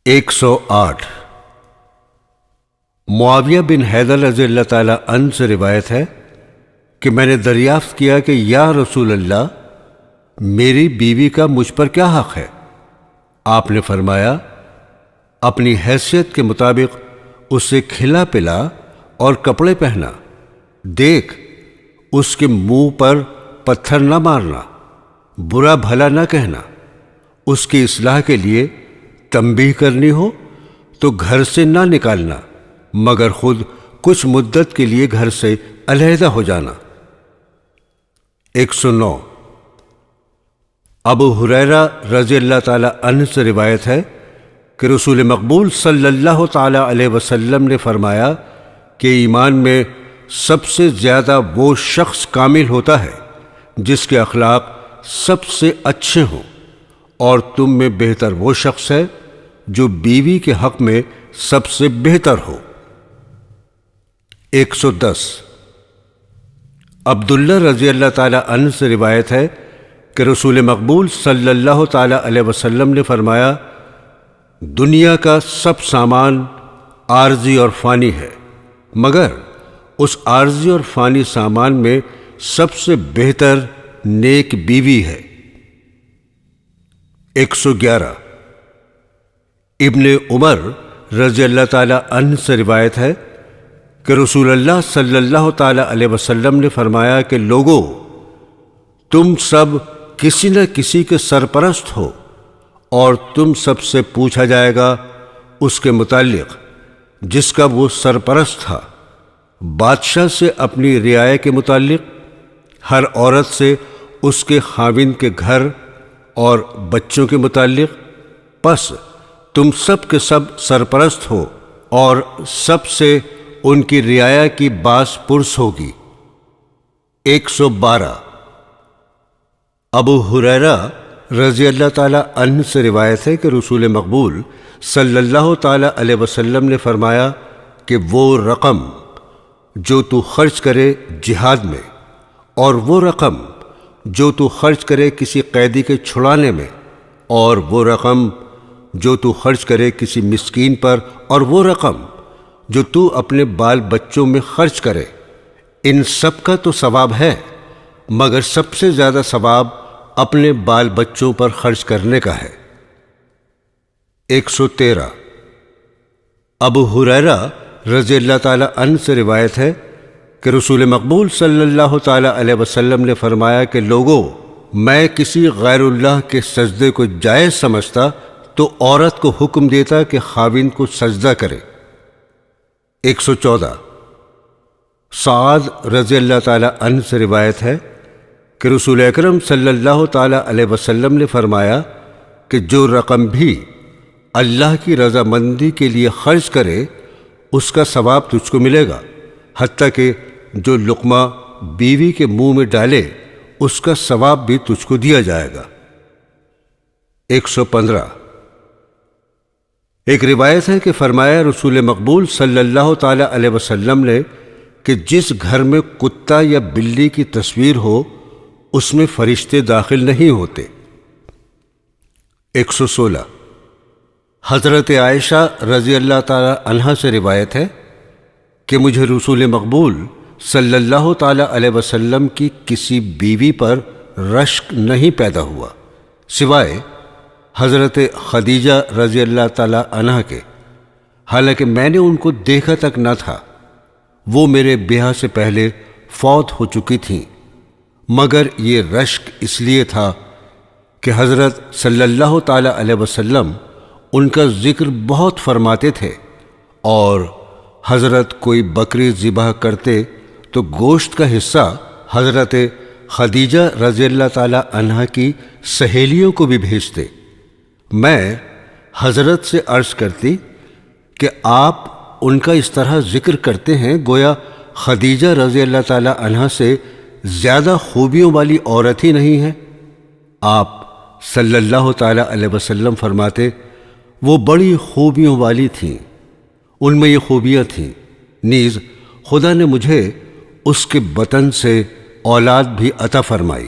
108 معاویہ بن حیدر رضی اللہ تعالیٰ عنہ سے روایت ہے کہ میں نے دریافت کیا کہ یا رسول اللہ، میری بیوی کا مجھ پر کیا حق ہے؟ آپ نے فرمایا، اپنی حیثیت کے مطابق اسے کھلا پلا اور کپڑے پہنا، دیکھ اس کے منہ پر پتھر نہ مارنا، برا بھلا نہ کہنا، اس کی اصلاح کے لیے تنبیہ کرنی ہو تو گھر سے نہ نکالنا مگر خود کچھ مدت کے لیے گھر سے علیحدہ ہو جانا۔ 109 ابو ہریرہ رضی اللہ تعالی عنہ سے روایت ہے کہ رسول مقبول صلی اللہ تعالی علیہ وسلم نے فرمایا کہ ایمان میں سب سے زیادہ وہ شخص کامل ہوتا ہے جس کے اخلاق سب سے اچھے ہوں، اور تم میں بہتر وہ شخص ہے جو بیوی کے حق میں سب سے بہتر ہو۔ 110 عبداللہ رضی اللہ تعالی عنہ سے روایت ہے کہ رسول مقبول صلی اللہ تعالی علیہ وسلم نے فرمایا، دنیا کا سب سامان عارضی اور فانی ہے، مگر اس عارضی اور فانی سامان میں سب سے بہتر نیک بیوی ہے۔ 111 ابن عمر رضی اللہ تعالی عنہ سے روایت ہے کہ رسول اللہ صلی اللہ تعالی علیہ وسلم نے فرمایا کہ لوگو، تم سب کسی نہ کسی کے سرپرست ہو، اور تم سب سے پوچھا جائے گا اس کے متعلق جس کا وہ سرپرست تھا، بادشاہ سے اپنی رعایا کے متعلق، ہر عورت سے اس کے خاوند کے گھر اور بچوں کے متعلق، پس تم سب کے سب سرپرست ہو اور سب سے ان کی رعایا کی باس پرس ہوگی۔ 112 ابو ہریرہ رضی اللہ تعالی عنہ سے روایت ہے کہ رسول مقبول صلی اللہ تعالی علیہ وسلم نے فرمایا کہ وہ رقم جو تو خرچ کرے جہاد میں، اور وہ رقم جو تو خرچ کرے کسی قیدی کے چھڑانے میں، اور وہ رقم جو تو خرچ کرے کسی مسکین پر، اور وہ رقم جو تو اپنے بال بچوں میں خرچ کرے، ان سب کا تو ثواب ہے، مگر سب سے زیادہ ثواب اپنے بال بچوں پر خرچ کرنے کا ہے۔ 113 ابو ہریرہ رضی اللہ تعالی عنہ سے روایت ہے کہ رسول مقبول صلی اللہ تعالی علیہ وسلم نے فرمایا کہ لوگو، میں کسی غیر اللہ کے سجدے کو جائز سمجھتا تو عورت کو حکم دیتا کہ خاوند کو سجدہ کرے۔ 114 سعد رضی اللہ تعالی عنہ سے روایت ہے کہ رسول اکرم صلی اللہ تعالی علیہ وسلم نے فرمایا کہ جو رقم بھی اللہ کی رضامندی کے لیے خرچ کرے اس کا ثواب تجھ کو ملے گا، حتیٰ کہ جو لقمہ بیوی کے منہ میں ڈالے اس کا ثواب بھی تجھ کو دیا جائے گا۔ 115 ایک روایت ہے کہ فرمایا رسول مقبول صلی اللہ تعالی علیہ وسلم نے کہ جس گھر میں کتا یا بلی کی تصویر ہو اس میں فرشتے داخل نہیں ہوتے۔ 116 حضرت عائشہ رضی اللہ تعالی عنہا سے روایت ہے کہ مجھے رسول مقبول صلی اللہ تعالی علیہ وسلم کی کسی بیوی پر رشک نہیں پیدا ہوا سوائے حضرت خدیجہ رضی اللہ تعالی عنہا کے، حالانکہ میں نے ان کو دیکھا تک نہ تھا، وہ میرے بیاہ سے پہلے فوت ہو چکی تھیں، مگر یہ رشک اس لیے تھا کہ حضرت صلی اللہ تعالی علیہ وسلم ان کا ذکر بہت فرماتے تھے، اور حضرت کوئی بکری ذبح کرتے تو گوشت کا حصہ حضرت خدیجہ رضی اللہ تعالی عنہا کی سہیلیوں کو بھی بھیجتے۔ میں حضرت سے عرض کرتی کہ آپ ان کا اس طرح ذکر کرتے ہیں گویا خدیجہ رضی اللہ تعالی عنہا سے زیادہ خوبیوں والی عورت ہی نہیں ہے۔ آپ صلی اللہ تعالی علیہ وسلم فرماتے، وہ بڑی خوبیوں والی تھیں، ان میں یہ خوبیاں تھیں، نیز خدا نے مجھے اس کے بطن سے اولاد بھی عطا فرمائی۔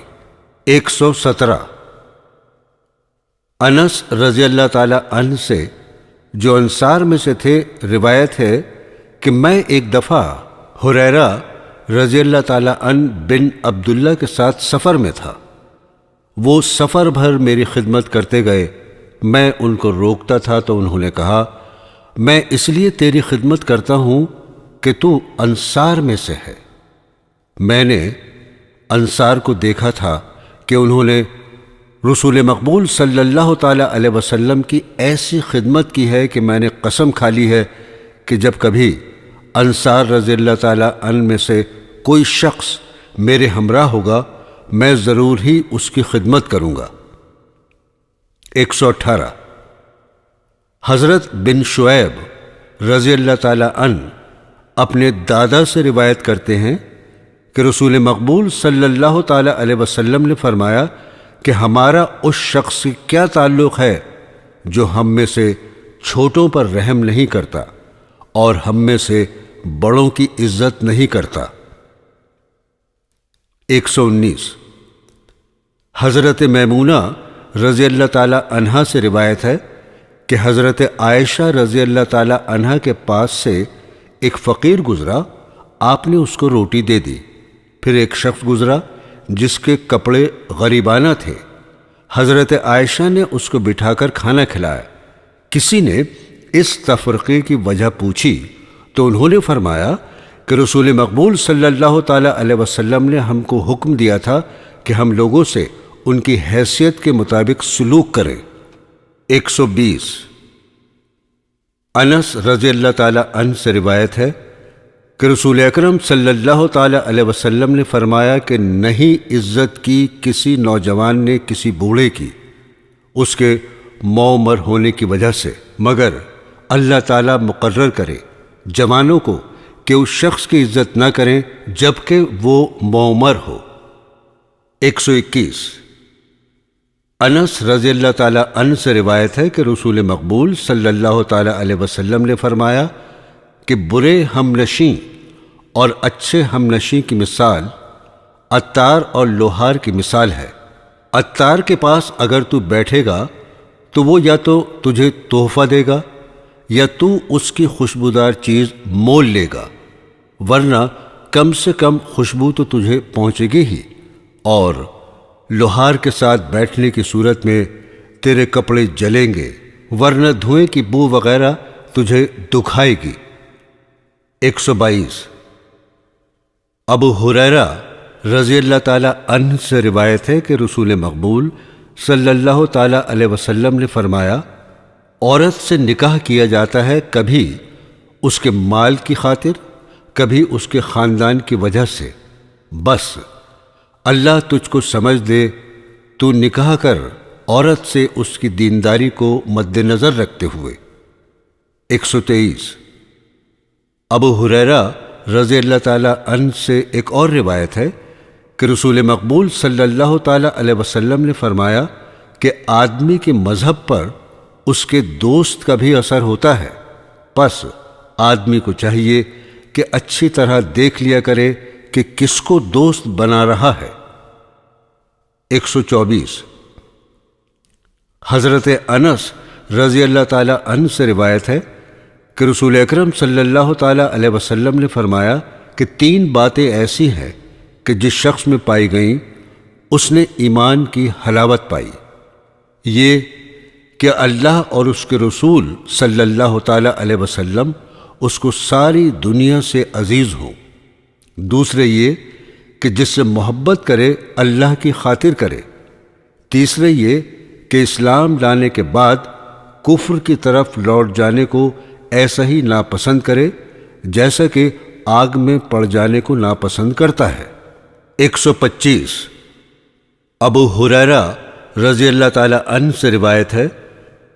117 انس رضی اللہ تعالی عنہ سے جو انصار میں سے تھے، روایت ہے کہ میں ایک دفعہ حریرہ رضی اللہ تعالی عنہ بن عبداللہ کے ساتھ سفر میں تھا۔ وہ سفر بھر میری خدمت کرتے گئے، میں ان کو روکتا تھا تو انہوں نے کہا، میں اس لیے تیری خدمت کرتا ہوں کہ تو انصار میں سے ہے۔ میں نے انصار کو دیکھا تھا کہ انہوں نے رسول مقبول صلی اللہ تعالی علیہ وسلم کی ایسی خدمت کی ہے کہ میں نے قسم کھا لی ہے کہ جب کبھی انصار رضی اللہ تعالی عنہ میں سے کوئی شخص میرے ہمراہ ہوگا، میں ضرور ہی اس کی خدمت کروں گا۔ 118 حضرت بن شعیب رضی اللہ تعالی عنہ اپنے دادا سے روایت کرتے ہیں کہ رسول مقبول صلی اللہ تعالی علیہ وسلم نے فرمایا کہ ہمارا اس شخص سے کیا تعلق ہے جو ہم میں سے چھوٹوں پر رحم نہیں کرتا اور ہم میں سے بڑوں کی عزت نہیں کرتا۔ 119 حضرت میمونہ رضی اللہ تعالی عنہا سے روایت ہے کہ حضرت عائشہ رضی اللہ تعالی عنہا کے پاس سے ایک فقیر گزرا، آپ نے اس کو روٹی دے دی۔ پھر ایک شخص گزرا جس کے کپڑے غریبانہ تھے، حضرت عائشہ نے اس کو بٹھا کر کھانا کھلایا۔ کسی نے اس تفرقے کی وجہ پوچھی تو انہوں نے فرمایا کہ رسول مقبول صلی اللہ تعالی علیہ وسلم نے ہم کو حکم دیا تھا کہ ہم لوگوں سے ان کی حیثیت کے مطابق سلوک کریں۔ 120 انس رضی اللہ تعالی عنہ سے روایت ہے کہ رسول اکرم صلی اللہ تعالی علیہ وسلم نے فرمایا کہ نہیں عزت کی کسی نوجوان نے کسی بوڑھے کی اس کے مومر ہونے کی وجہ سے، مگر اللہ تعالیٰ مقرر کرے جوانوں کو کہ اس شخص کی عزت نہ کریں جبکہ وہ مومر ہو۔ 121 انس رضی اللہ تعالی عنہ سے روایت ہے کہ رسول مقبول صلی اللہ تعالی علیہ وسلم نے فرمایا کہ برے ہم نشیں اور اچھے ہم نشیں کی مثال عطار اور لوہار کی مثال ہے۔ عطار کے پاس اگر تو بیٹھے گا تو وہ یا تو تجھے تحفہ دے گا یا تو اس کی خوشبودار چیز مول لے گا، ورنہ کم سے کم خوشبو تو تجھے پہنچے گی ہی، اور لوہار کے ساتھ بیٹھنے کی صورت میں تیرے کپڑے جلیں گے، ورنہ دھوئیں کی بو وغیرہ تجھے دکھائے گی۔ 122 ابو ہریرہ رضی اللہ تعالی عنہ سے روایت ہے کہ رسول مقبول صلی اللہ تعالی علیہ وسلم نے فرمایا، عورت سے نکاح کیا جاتا ہے کبھی اس کے مال کی خاطر، کبھی اس کے خاندان کی وجہ سے، بس اللہ تجھ کو سمجھ دے تو نکاح کر عورت سے اس کی دینداری کو مد نظر رکھتے ہوئے۔ 123 ابو ہریرہ رضی اللہ تعالی عنہ سے ایک اور روایت ہے کہ رسول مقبول صلی اللہ تعالی علیہ وسلم نے فرمایا کہ آدمی کے مذہب پر اس کے دوست کا بھی اثر ہوتا ہے، پس آدمی کو چاہیے کہ اچھی طرح دیکھ لیا کرے کہ کس کو دوست بنا رہا ہے۔ 124 حضرت انس رضی اللہ تعالی عنہ سے روایت ہے کہ رسول اکرم صلی اللہ تعالی علیہ وسلم نے فرمایا کہ 3 باتیں ایسی ہیں کہ جس شخص میں پائی گئیں اس نے ایمان کی حلاوت پائی، یہ کہ اللہ اور اس کے رسول صلی اللہ تعالی علیہ وسلم اس کو ساری دنیا سے عزیز ہوں، دوسرے یہ کہ جس سے محبت کرے اللہ کی خاطر کرے، تیسرے یہ کہ اسلام لانے کے بعد کفر کی طرف لوٹ جانے کو ایسا ہی ناپسند کرے جیسا کہ آگ میں پڑ جانے کو ناپسند کرتا ہے۔ 125 ابو ہریرہ رضی اللہ تعالی عنہ سے روایت ہے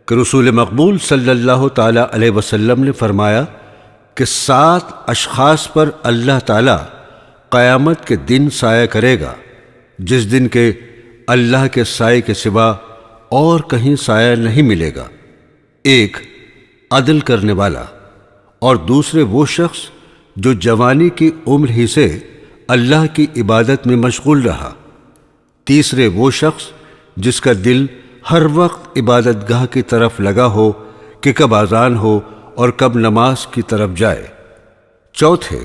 کہ رسول مقبول صلی اللہ تعالی علیہ وسلم نے فرمایا کہ 7 اشخاص پر اللہ تعالی قیامت کے دن سایہ کرے گا، جس دن کے اللہ کے سائے کے سوا اور کہیں سایہ نہیں ملے گا۔ 1 عدل کرنے والا، اور دوسرے وہ شخص جو جوانی کی عمر ہی سے اللہ کی عبادت میں مشغول رہا، تیسرے وہ شخص جس کا دل ہر وقت عبادت گاہ کی طرف لگا ہو کہ کب اذان ہو اور کب نماز کی طرف جائے۔ چوتھے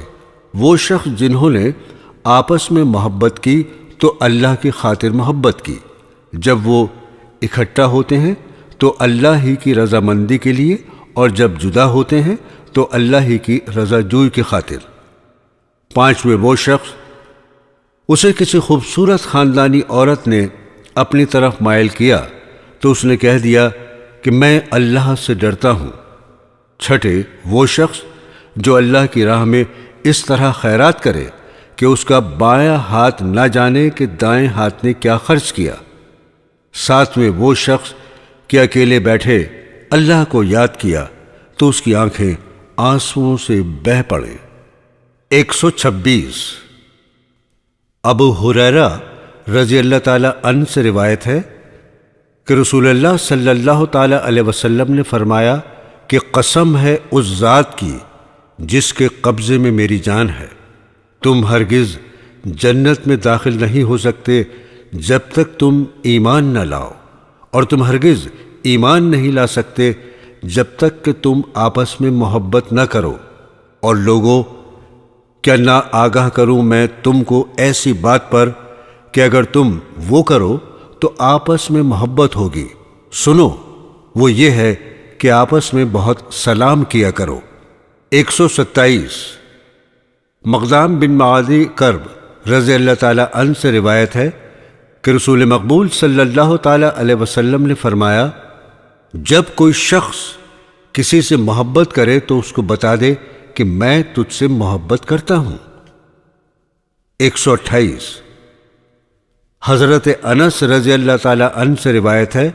وہ شخص جنہوں نے آپس میں محبت کی تو اللہ کی خاطر محبت کی، جب وہ اکٹھا ہوتے ہیں تو اللہ ہی کی رضامندی کے لیے، اور جب جدا ہوتے ہیں تو اللہ ہی کی رضا جوئی کی خاطر۔ پانچویں وہ شخص اسے کسی خوبصورت خاندانی عورت نے اپنی طرف مائل کیا تو اس نے کہہ دیا کہ میں اللہ سے ڈرتا ہوں۔ چھٹے وہ شخص جو اللہ کی راہ میں اس طرح خیرات کرے کہ اس کا بایاں ہاتھ نہ جانے کہ دائیں ہاتھ نے کیا خرچ کیا۔ ساتویں وہ شخص کہ اکیلے بیٹھے اللہ کو یاد کیا تو اس کی آنکھیں آنسوؤں سے بہہ پڑیں۔ 126 ابو ہریرہ رضی اللہ تعالی عنہ سے روایت ہے کہ رسول اللہ صلی اللہ تعالی علیہ وسلم نے فرمایا کہ قسم ہے اس ذات کی جس کے قبضے میں میری جان ہے، تم ہرگز جنت میں داخل نہیں ہو سکتے جب تک تم ایمان نہ لاؤ، اور تم ہرگز ایمان نہیں لا سکتے جب تک کہ تم آپس میں محبت نہ کرو۔ اور لوگوں، کیا نہ آگاہ کروں میں تم کو ایسی بات پر کہ اگر تم وہ کرو تو آپس میں محبت ہوگی؟ سنو، وہ یہ ہے کہ آپس میں بہت سلام کیا کرو۔ 127 مقدام بن معاذی کرب رضی اللہ تعالی عنہ سے روایت ہے کہ رسول مقبول صلی اللہ تعالی علیہ وسلم نے فرمایا، جب کوئی شخص کسی سے محبت کرے تو اس کو بتا دے کہ میں تجھ سے محبت کرتا ہوں۔ 128 حضرت انس رضی اللہ تعالی عنہ سے روایت ہے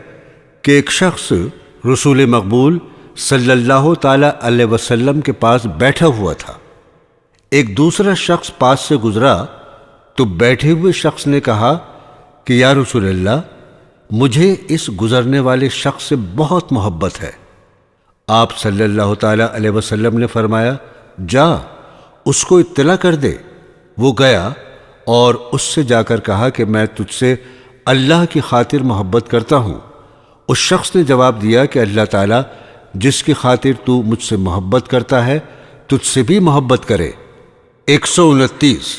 کہ ایک شخص رسول مقبول صلی اللہ تعالی علیہ وسلم کے پاس بیٹھا ہوا تھا۔ ایک دوسرا شخص پاس سے گزرا تو بیٹھے ہوئے شخص نے کہا کہ یا رسول اللہ، مجھے اس گزرنے والے شخص سے بہت محبت ہے۔ آپ صلی اللہ تعالی علیہ وسلم نے فرمایا، جا اس کو اطلاع کر دے۔ وہ گیا اور اس سے جا کر کہا کہ میں تجھ سے اللہ کی خاطر محبت کرتا ہوں۔ اس شخص نے جواب دیا کہ اللہ تعالیٰ جس کی خاطر تو مجھ سے محبت کرتا ہے تجھ سے بھی محبت کرے۔ 129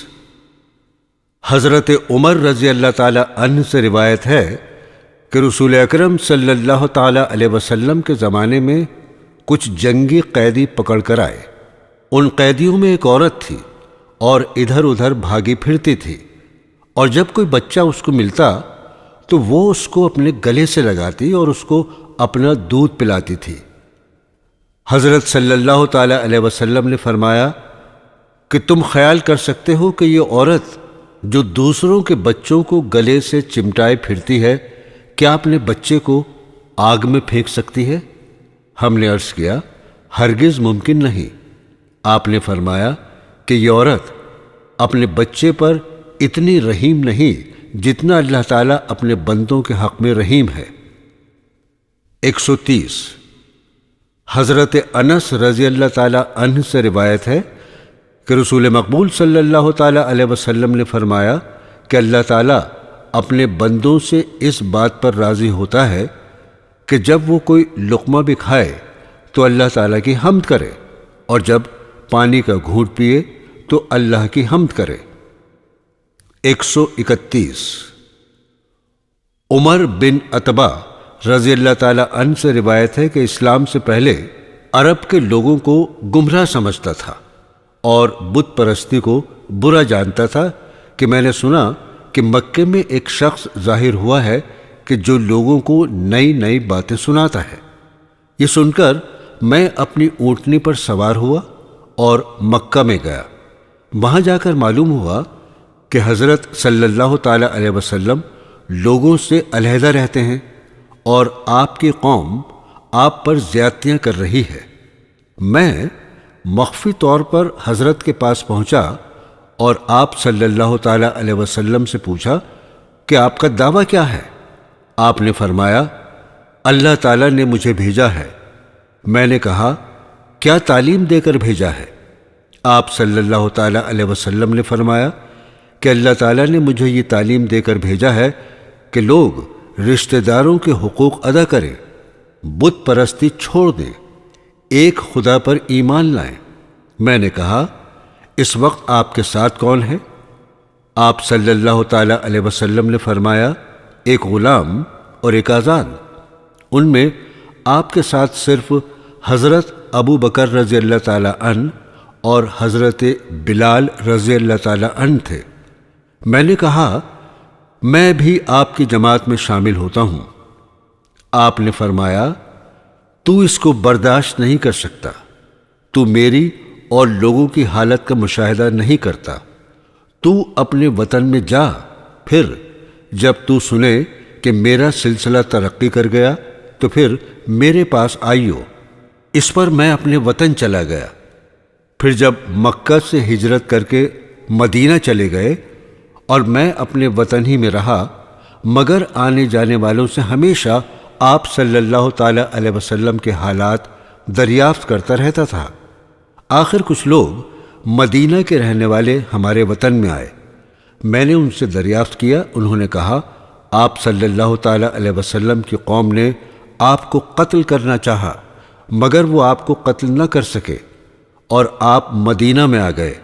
حضرت عمر رضی اللہ تعالی عنہ سے روایت ہے کہ رسول اکرم صلی اللہ تعالی علیہ وسلم کے زمانے میں کچھ جنگی قیدی پکڑ کر آئے۔ ان قیدیوں میں ایک عورت تھی اور ادھر ادھر بھاگی پھرتی تھی، اور جب کوئی بچہ اس کو ملتا تو وہ اس کو اپنے گلے سے لگاتی اور اس کو اپنا دودھ پلاتی تھی۔ حضرت صلی اللہ تعالی علیہ وسلم نے فرمایا کہ تم خیال کر سکتے ہو کہ یہ عورت جو دوسروں کے بچوں کو گلے سے چمٹائے پھرتی ہے، کیا اپنے بچے کو آگ میں پھینک سکتی ہے؟ ہم نے عرض کیا، ہرگز ممکن نہیں۔ آپ نے فرمایا کہ یہ عورت اپنے بچے پر اتنی رحیم نہیں جتنا اللہ تعالیٰ اپنے بندوں کے حق میں رحیم ہے۔ 130 حضرت انس رضی اللہ تعالی عنہ سے روایت ہے کہ رسول مقبول صلی اللہ تعالی علیہ وسلم نے فرمایا کہ اللہ تعالیٰ اپنے بندوں سے اس بات پر راضی ہوتا ہے کہ جب وہ کوئی لقمہ بھی کھائے تو اللہ تعالیٰ کی حمد کرے، اور جب پانی کا گھونٹ پیے تو اللہ کی حمد کرے۔ 131 عمر بن عتبہ رضی اللہ تعالی عنہ سے روایت ہے کہ اسلام سے پہلے عرب کے لوگوں کو گمراہ سمجھتا تھا اور بت پرستی کو برا جانتا تھا کہ میں نے سنا کہ مکے میں ایک شخص ظاہر ہوا ہے کہ جو لوگوں کو نئی نئی باتیں سناتا ہے۔ یہ سن کر میں اپنی اونٹنی پر سوار ہوا اور مکہ میں گیا۔ وہاں جا کر معلوم ہوا کہ حضرت صلی اللہ تعالی علیہ وسلم لوگوں سے علیحدہ رہتے ہیں اور آپ کی قوم آپ پر زیادتیاں کر رہی ہے۔ میں مخفی طور پر حضرت کے پاس پہنچا اور آپ صلی اللہ تعالی علیہ وسلم سے پوچھا کہ آپ کا دعویٰ کیا ہے؟ آپ نے فرمایا، اللہ تعالیٰ نے مجھے بھیجا ہے۔ میں نے کہا، کیا تعلیم دے کر بھیجا ہے؟ آپ صلی اللہ تعالی علیہ وسلم نے فرمایا کہ اللہ تعالیٰ نے مجھے یہ تعلیم دے کر بھیجا ہے کہ لوگ رشتہ داروں کے حقوق ادا کریں بت پرستی چھوڑ دیں، ایک خدا پر ایمان لائیں۔ میں نے کہا اس وقت آپ کے ساتھ کون ہے؟ آپ صلی اللہ تعالی علیہ وسلم نے فرمایا ایک غلام اور ایک آزاد۔ ان میں آپ کے ساتھ صرف حضرت ابو بکر رضی اللہ تعالی عنہ اور حضرت بلال رضی اللہ تعالی عنہ تھے۔ میں نے کہا میں بھی آپ کی جماعت میں شامل ہوتا ہوں۔ آپ نے فرمایا تو اس کو برداشت نہیں کر سکتا، تو میری اور لوگوں کی حالت کا مشاہدہ نہیں کرتا، تو اپنے وطن میں جا، پھر جب تو سنے کہ میرا سلسلہ ترقی کر گیا تو پھر میرے پاس آئیو۔ اس پر میں اپنے وطن چلا گیا۔ پھر جب مکہ سے ہجرت کر کے مدینہ چلے گئے اور میں اپنے وطن ہی میں رہا، مگر آنے جانے والوں سے ہمیشہ آپ صلی اللہ تعالی علیہ وسلم کے حالات دریافت کرتا رہتا تھا۔ آخر کچھ لوگ مدینہ کے رہنے والے ہمارے وطن میں آئے۔ میں نے ان سے دریافت کیا، انہوں نے کہا آپ صلی اللہ تعالی علیہ وسلم کی قوم نے آپ کو قتل کرنا چاہا، مگر وہ آپ کو قتل نہ کر سکے، اور آپ مدینہ میں آ گئے،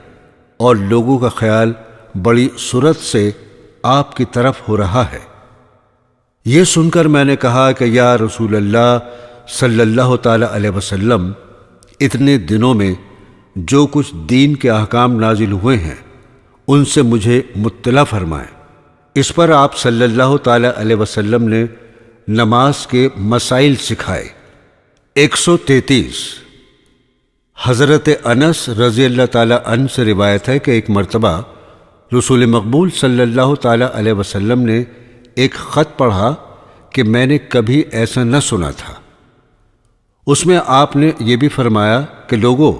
اور لوگوں کا خیال بڑی سرعت سے آپ کی طرف ہو رہا ہے۔ یہ سن کر میں نے کہا کہ یا رسول اللہ صلی اللہ تعالی علیہ وسلم، اتنے دنوں میں جو کچھ دین کے احکام نازل ہوئے ہیں ان سے مجھے مطلع فرمائیں۔ اس پر آپ صلی اللہ تعالی علیہ وسلم نے نماز کے مسائل سکھائے۔ 133 حضرت انس رضی اللہ تعالی عنہ سے روایت ہے کہ ایک مرتبہ رسول مقبول صلی اللہ تعالی علیہ وسلم نے ایک خط پڑھا کہ میں نے کبھی ایسا نہ سنا تھا۔ اس میں آپ نے یہ بھی فرمایا کہ لوگو،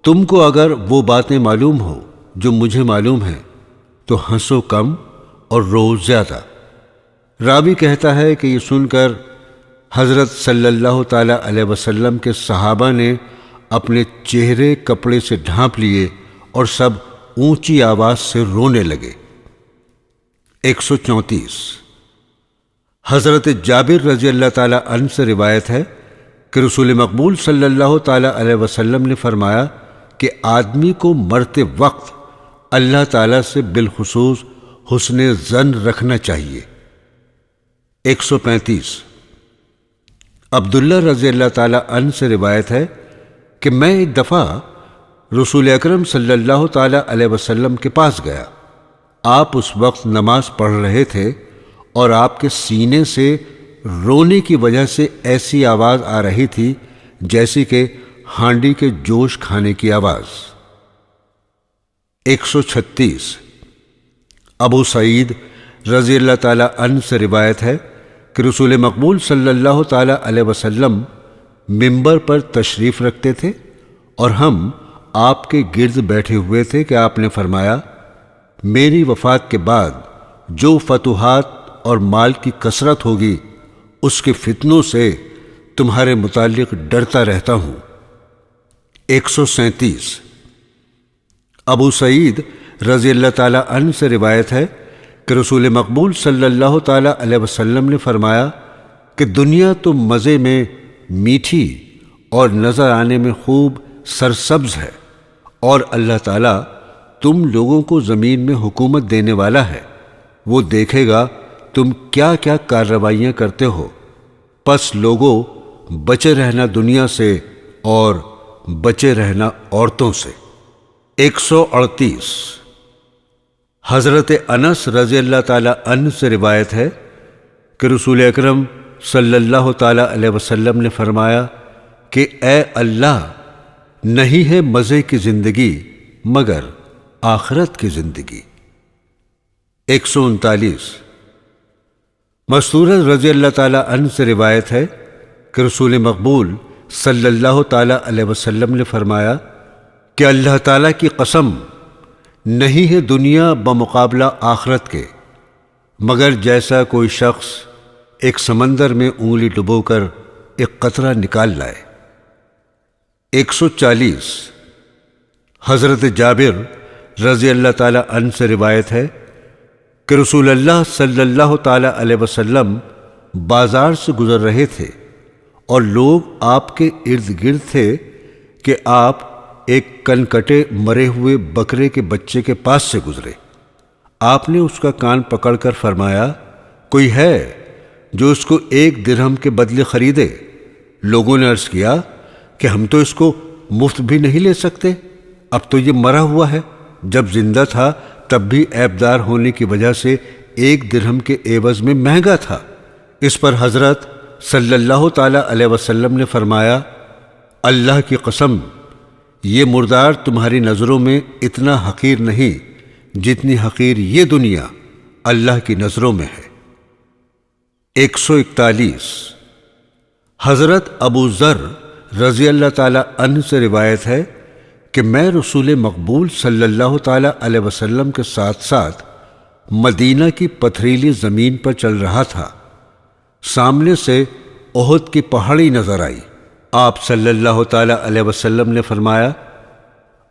تم کو اگر وہ باتیں معلوم ہو جو مجھے معلوم ہیں تو ہنسو کم اور رو زیادہ۔ راوی کہتا ہے کہ یہ سن کر حضرت صلی اللہ تعالی علیہ وسلم کے صحابہ نے اپنے چہرے کپڑے سے ڈھانپ لیے اور سب اونچی آواز سے رونے لگے۔ 134 حضرت جابر رضی اللہ تعالی عنہ سے روایت ہے کہ رسول مقبول صلی اللہ تعالی علیہ وسلم نے فرمایا کہ آدمی کو مرتے وقت اللہ تعالی سے بالخصوص حسن ظن رکھنا چاہیے۔ 135 عبداللہ رضی اللہ تعالی عنہ سے روایت ہے کہ میں ایک دفعہ رسول اکرم صلی اللہ تعالی علیہ وسلم کے پاس گیا۔ آپ اس وقت نماز پڑھ رہے تھے اور آپ کے سینے سے رونے کی وجہ سے ایسی آواز آ رہی تھی جیسی کہ ہانڈی کے جوش کھانے کی آواز۔ 136 ابو سعید رضی اللہ تعالی عنہ سے روایت ہے کہ رسول مقبول صلی اللہ تعالی علیہ وسلم منبر پر تشریف رکھتے تھے اور ہم آپ کے گرد بیٹھے ہوئے تھے کہ آپ نے فرمایا میری وفات کے بعد جو فتوحات اور مال کی کثرت ہوگی اس کے فتنوں سے تمہارے متعلق ڈرتا رہتا ہوں۔ 137 ابو سعید رضی اللہ تعالی عنہ سے روایت ہے کہ رسول مقبول صلی اللہ تعالی علیہ وسلم نے فرمایا کہ دنیا تو مزے میں میٹھی اور نظر آنے میں خوب سرسبز ہے، اور اللہ تعالیٰ تم لوگوں کو زمین میں حکومت دینے والا ہے، وہ دیکھے گا تم کیا کیا کارروائیاں کرتے ہو، پس لوگوں بچے رہنا دنیا سے اور بچے رہنا عورتوں سے۔ 138 حضرت انس رضی اللہ تعالی عنہ سے روایت ہے کہ رسول اکرم صلی اللہ تعالی علیہ وسلم نے فرمایا کہ اے اللہ، نہیں ہے مزے کی زندگی مگر آخرت کی زندگی۔ 139 مستور رضی اللہ تعالی عنہ سے روایت ہے کہ رسول مقبول صلی اللہ تعالی علیہ وسلم نے فرمایا کہ اللہ تعالیٰ کی قسم، نہیں ہے دنیا بمقابلہ آخرت کے مگر جیسا کوئی شخص ایک سمندر میں انگلی ڈبو کر ایک قطرہ نکال لائے۔ 140 حضرت جابر رضی اللہ تعالی عنہ سے روایت ہے کہ رسول اللہ صلی اللہ تعالی علیہ وسلم بازار سے گزر رہے تھے اور لوگ آپ کے ارد گرد تھے کہ آپ ایک کنکٹے مرے ہوئے بکرے کے بچے کے پاس سے گزرے۔ آپ نے اس کا کان پکڑ کر فرمایا، کوئی ہے جو اس کو 1 درہم کے بدلے خریدے؟ لوگوں نے عرض کیا کہ ہم تو اس کو مفت بھی نہیں لے سکتے، اب تو یہ مرا ہوا ہے، جب زندہ تھا تب بھی عیبدار ہونے کی وجہ سے 1 درہم کے عوض میں مہنگا تھا۔ اس پر حضرت صلی اللہ تعالی علیہ وسلم نے فرمایا، اللہ کی قسم، یہ مردار تمہاری نظروں میں اتنا حقیر نہیں جتنی حقیر یہ دنیا اللہ کی نظروں میں ہے۔ 141 حضرت ابو ذر رضی اللہ تعالی عنہ سے روایت ہے کہ میں رسول مقبول صلی اللہ تعالی علیہ وسلم کے ساتھ ساتھ مدینہ کی پتھریلی زمین پر چل رہا تھا۔ سامنے سے احد کی پہاڑی نظر آئی۔ آپ صلی اللہ تعالی علیہ وسلم نے فرمایا،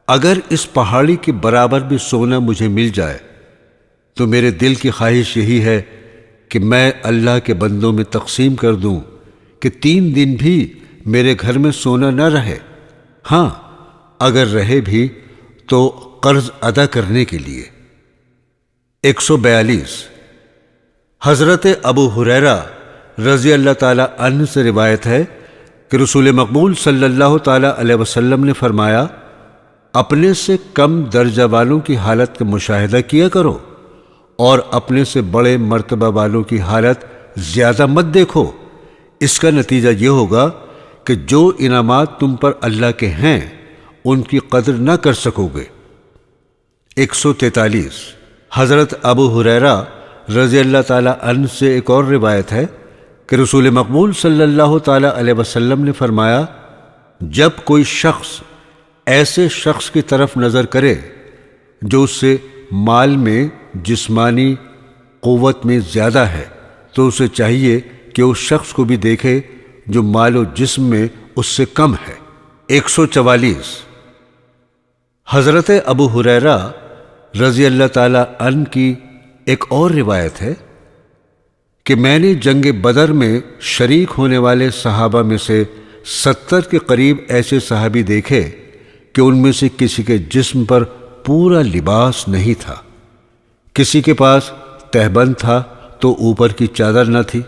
اگر اس پہاڑی کے برابر بھی سونا مجھے مل جائے تو میرے دل کی خواہش یہی ہے کہ میں اللہ کے بندوں میں تقسیم کر دوں کہ 3 دن بھی میرے گھر میں سونا نہ رہے، ہاں اگر رہے بھی تو قرض ادا کرنے کے لیے۔ 142 حضرت ابو ہریرہ رضی اللہ تعالی عنہ سے روایت ہے کہ رسول مقبول صلی اللہ تعالی علیہ وسلم نے فرمایا، اپنے سے کم درجہ والوں کی حالت کا مشاہدہ کیا کرو اور اپنے سے بڑے مرتبہ والوں کی حالت زیادہ مت دیکھو، اس کا نتیجہ یہ ہوگا کہ جو انعامات تم پر اللہ کے ہیں ان کی قدر نہ کر سکو گے۔ 143 حضرت ابو ہریرہ رضی اللہ تعالی عنہ سے ایک اور روایت ہے کہ رسول مقبول صلی اللہ تعالی علیہ وسلم نے فرمایا، جب کوئی شخص ایسے شخص کی طرف نظر کرے جو اس سے مال میں جسمانی قوت میں زیادہ ہے تو اسے چاہیے کہ اس شخص کو بھی دیکھے جو مال و جسم میں اس سے کم ہے۔ 144 حضرت ابو ہریرہ رضی اللہ تعالی عنہ کی ایک اور روایت ہے کہ میں نے جنگ بدر میں شریک ہونے والے صحابہ میں سے 70 کے قریب ایسے صحابی دیکھے کہ ان میں سے کسی کے جسم پر پورا لباس نہیں تھا، کسی کے پاس تہبند تھا تو اوپر کی چادر نہ تھی،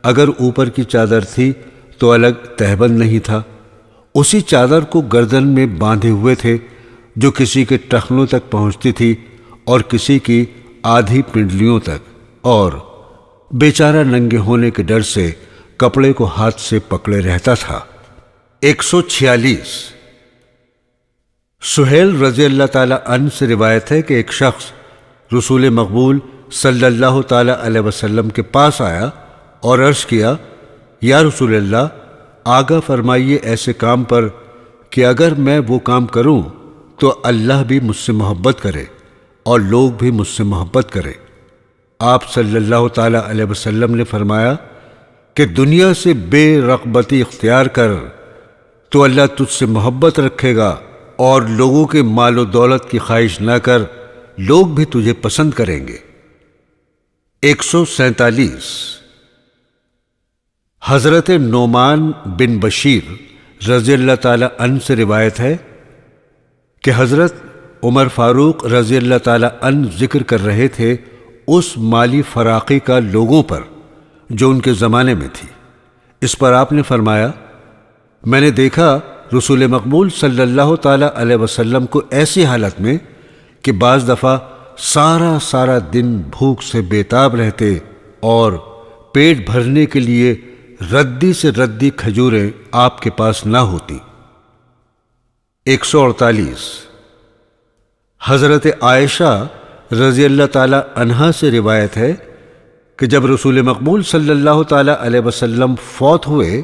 اگر اوپر کی چادر تھی تو الگ تہبند نہیں تھا، اسی چادر کو گردن میں باندھے ہوئے تھے جو کسی کے ٹخنوں تک پہنچتی تھی اور کسی کی آدھی پنڈلیوں تک، اور بیچارہ ننگے ہونے کے ڈر سے کپڑے کو ہاتھ سے پکڑے رہتا تھا۔ 146 سہیل رضی اللہ تعالی عنہ سے روایت ہے کہ ایک شخص رسول مقبول صلی اللہ تعالی علیہ وسلم کے پاس آیا اور عرض کیا، یا رسول اللہ، آگاہ فرمائیے ایسے کام پر کہ اگر میں وہ کام کروں تو اللہ بھی مجھ سے محبت کرے اور لوگ بھی مجھ سے محبت کرے۔ آپ صلی اللہ تعالی علیہ وسلم نے فرمایا کہ دنیا سے بے رغبتی اختیار کر تو اللہ تجھ سے محبت رکھے گا، اور لوگوں کے مال و دولت کی خواہش نہ کر، لوگ بھی تجھے پسند کریں گے۔ 147 حضرت نعمان بن بشیر رضی اللہ تعالی عنہ سے روایت ہے کہ حضرت عمر فاروق رضی اللہ تعالی عنہ ذکر کر رہے تھے اس مالی فراقی کا لوگوں پر جو ان کے زمانے میں تھی۔ اس پر آپ نے فرمایا، میں نے دیکھا رسول مقبول صلی اللہ تعالی علیہ وسلم کو ایسی حالت میں کہ بعض دفعہ سارا دن بھوک سے بیتاب رہتے اور پیٹ بھرنے کے لیے ردی سے ردی کھجوریں آپ کے پاس نہ ہوتی۔ 148 حضرت عائشہ رضی اللہ تعالی عنہا سے روایت ہے کہ جب رسول مقبول صلی اللہ تعالی علیہ وسلم فوت ہوئے،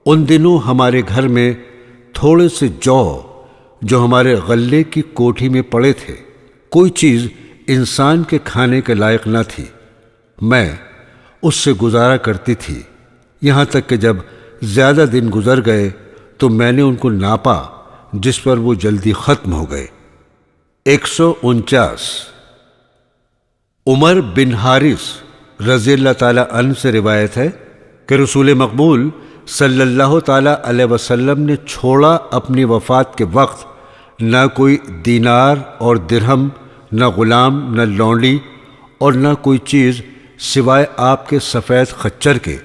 ان دنوں ہمارے گھر میں تھوڑے سے جو ہمارے غلے کی کوٹھی میں پڑے تھے، کوئی چیز انسان کے کھانے کے لائق نہ تھی، میں اس سے گزارا کرتی تھی، یہاں تک کہ جب زیادہ دن گزر گئے تو میں نے ان کو ناپا، جس پر وہ جلدی ختم ہو گئے۔ 149 عمر بن حارث رضی اللہ تعالی عنہ سے روایت ہے کہ رسول مقبول صلی اللہ تعالیٰ علیہ وسلم نے چھوڑا اپنی وفات کے وقت نہ کوئی دینار اور درہم، نہ غلام، نہ لونڈی اور نہ کوئی چیز سوائے آپ کے سفید خچر کے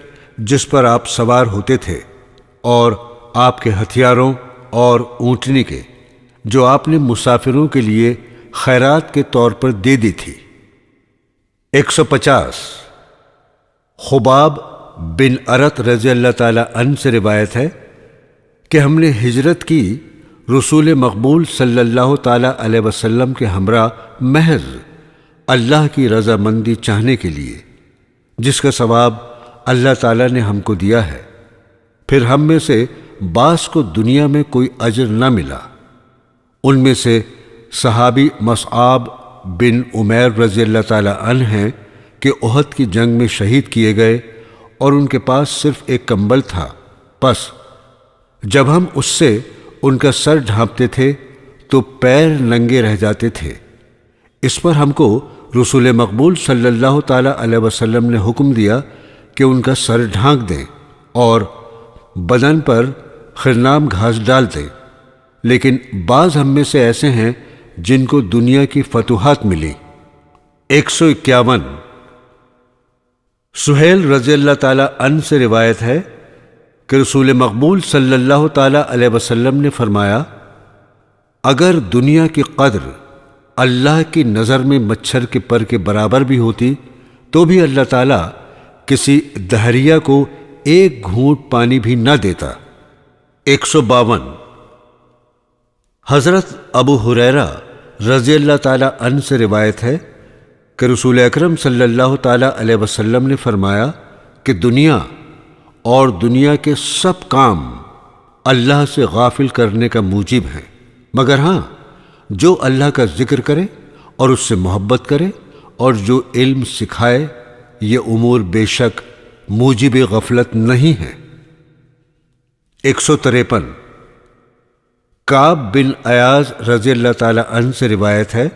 جس پر آپ سوار ہوتے تھے، اور آپ کے ہتھیاروں اور اونٹنی کے جو آپ نے مسافروں کے لیے خیرات کے طور پر دے دی تھی۔ 150 خباب بن ارت رضی اللہ تعالی عنہ سے روایت ہے کہ ہم نے ہجرت کی رسول مقبول صلی اللہ تعالی علیہ وسلم کے ہمراہ محض اللہ کی رضامندی چاہنے کے لیے، جس کا ثواب اللہ تعالی نے ہم کو دیا ہے۔ پھر ہم میں سے بعض کو دنیا میں کوئی اجر نہ ملا۔ ان میں سے صحابی مصعب بن عمیر رضی اللہ تعالی عنہ ہیں کہ احد کی جنگ میں شہید کیے گئے اور ان کے پاس صرف ایک کمبل تھا، پس جب ہم اس سے ان کا سر ڈھانپتے تھے تو پیر ننگے رہ جاتے تھے۔ اس پر ہم کو رسول مقبول صلی اللہ تعالی علیہ وسلم نے حکم دیا کہ ان کا سر ڈھانک دیں اور بدن پر خرنام گھاس ڈال دیں، لیکن بعض ہم میں سے ایسے ہیں جن کو دنیا کی فتوحات ملی۔ 151 سہیل رضی اللہ تعالی عنہ سے روایت ہے کہ رسول مقبول صلی اللہ تعالی علیہ وسلم نے فرمایا، اگر دنیا کی قدر اللہ کی نظر میں مچھر کے پر کے برابر بھی ہوتی تو بھی اللہ تعالیٰ کسی دہریہ کو ایک گھونٹ پانی بھی نہ دیتا۔ 152 حضرت ابو ہریرہ رضی اللہ تعالی عنہ سے روایت ہے کہ رسول اکرم صلی اللہ تعالی علیہ وسلم نے فرمایا کہ دنیا اور دنیا کے سب کام اللہ سے غافل کرنے کا موجب ہیں، مگر ہاں جو اللہ کا ذکر کرے اور اس سے محبت کرے اور جو علم سکھائے، یہ امور بے شک موجب غفلت نہیں ہے۔ 153 کعب بن ایاز رضی اللہ تعالی عنہ سے روایت ہے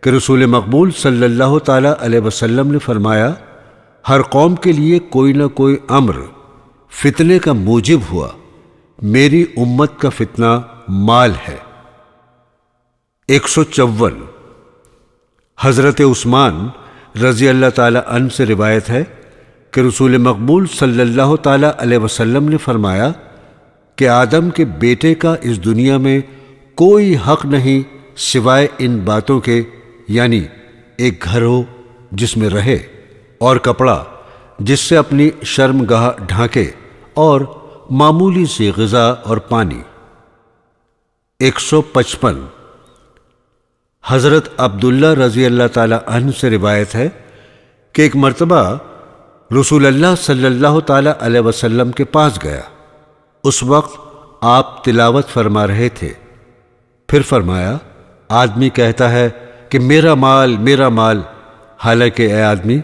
کہ رسول مقبول صلی اللہ تعالی علیہ وسلم نے فرمایا، ہر قوم کے لیے کوئی نہ کوئی امر فتنے کا موجب ہوا، میری امت کا فتنہ مال ہے۔ 154 حضرت عثمان رضی اللہ تعالی عنہ سے روایت ہے کہ رسول مقبول صلی اللہ تعالی علیہ وسلم نے فرمایا کہ آدم کے بیٹے کا اس دنیا میں کوئی حق نہیں سوائے ان باتوں کے، یعنی ایک گھر ہو جس میں رہے، اور کپڑا جس سے اپنی شرمگاہ ڈھانکے، اور معمولی سی غذا اور پانی۔ 155 حضرت عبداللہ رضی اللہ تعالی عنہ سے روایت ہے کہ ایک مرتبہ رسول اللہ صلی اللہ تعالی علیہ وسلم کے پاس گیا۔ اس وقت آپ تلاوت فرما رہے تھے، پھر فرمایا، آدمی کہتا ہے کہ میرا مال میرا مال، حالانکہ اے آدمی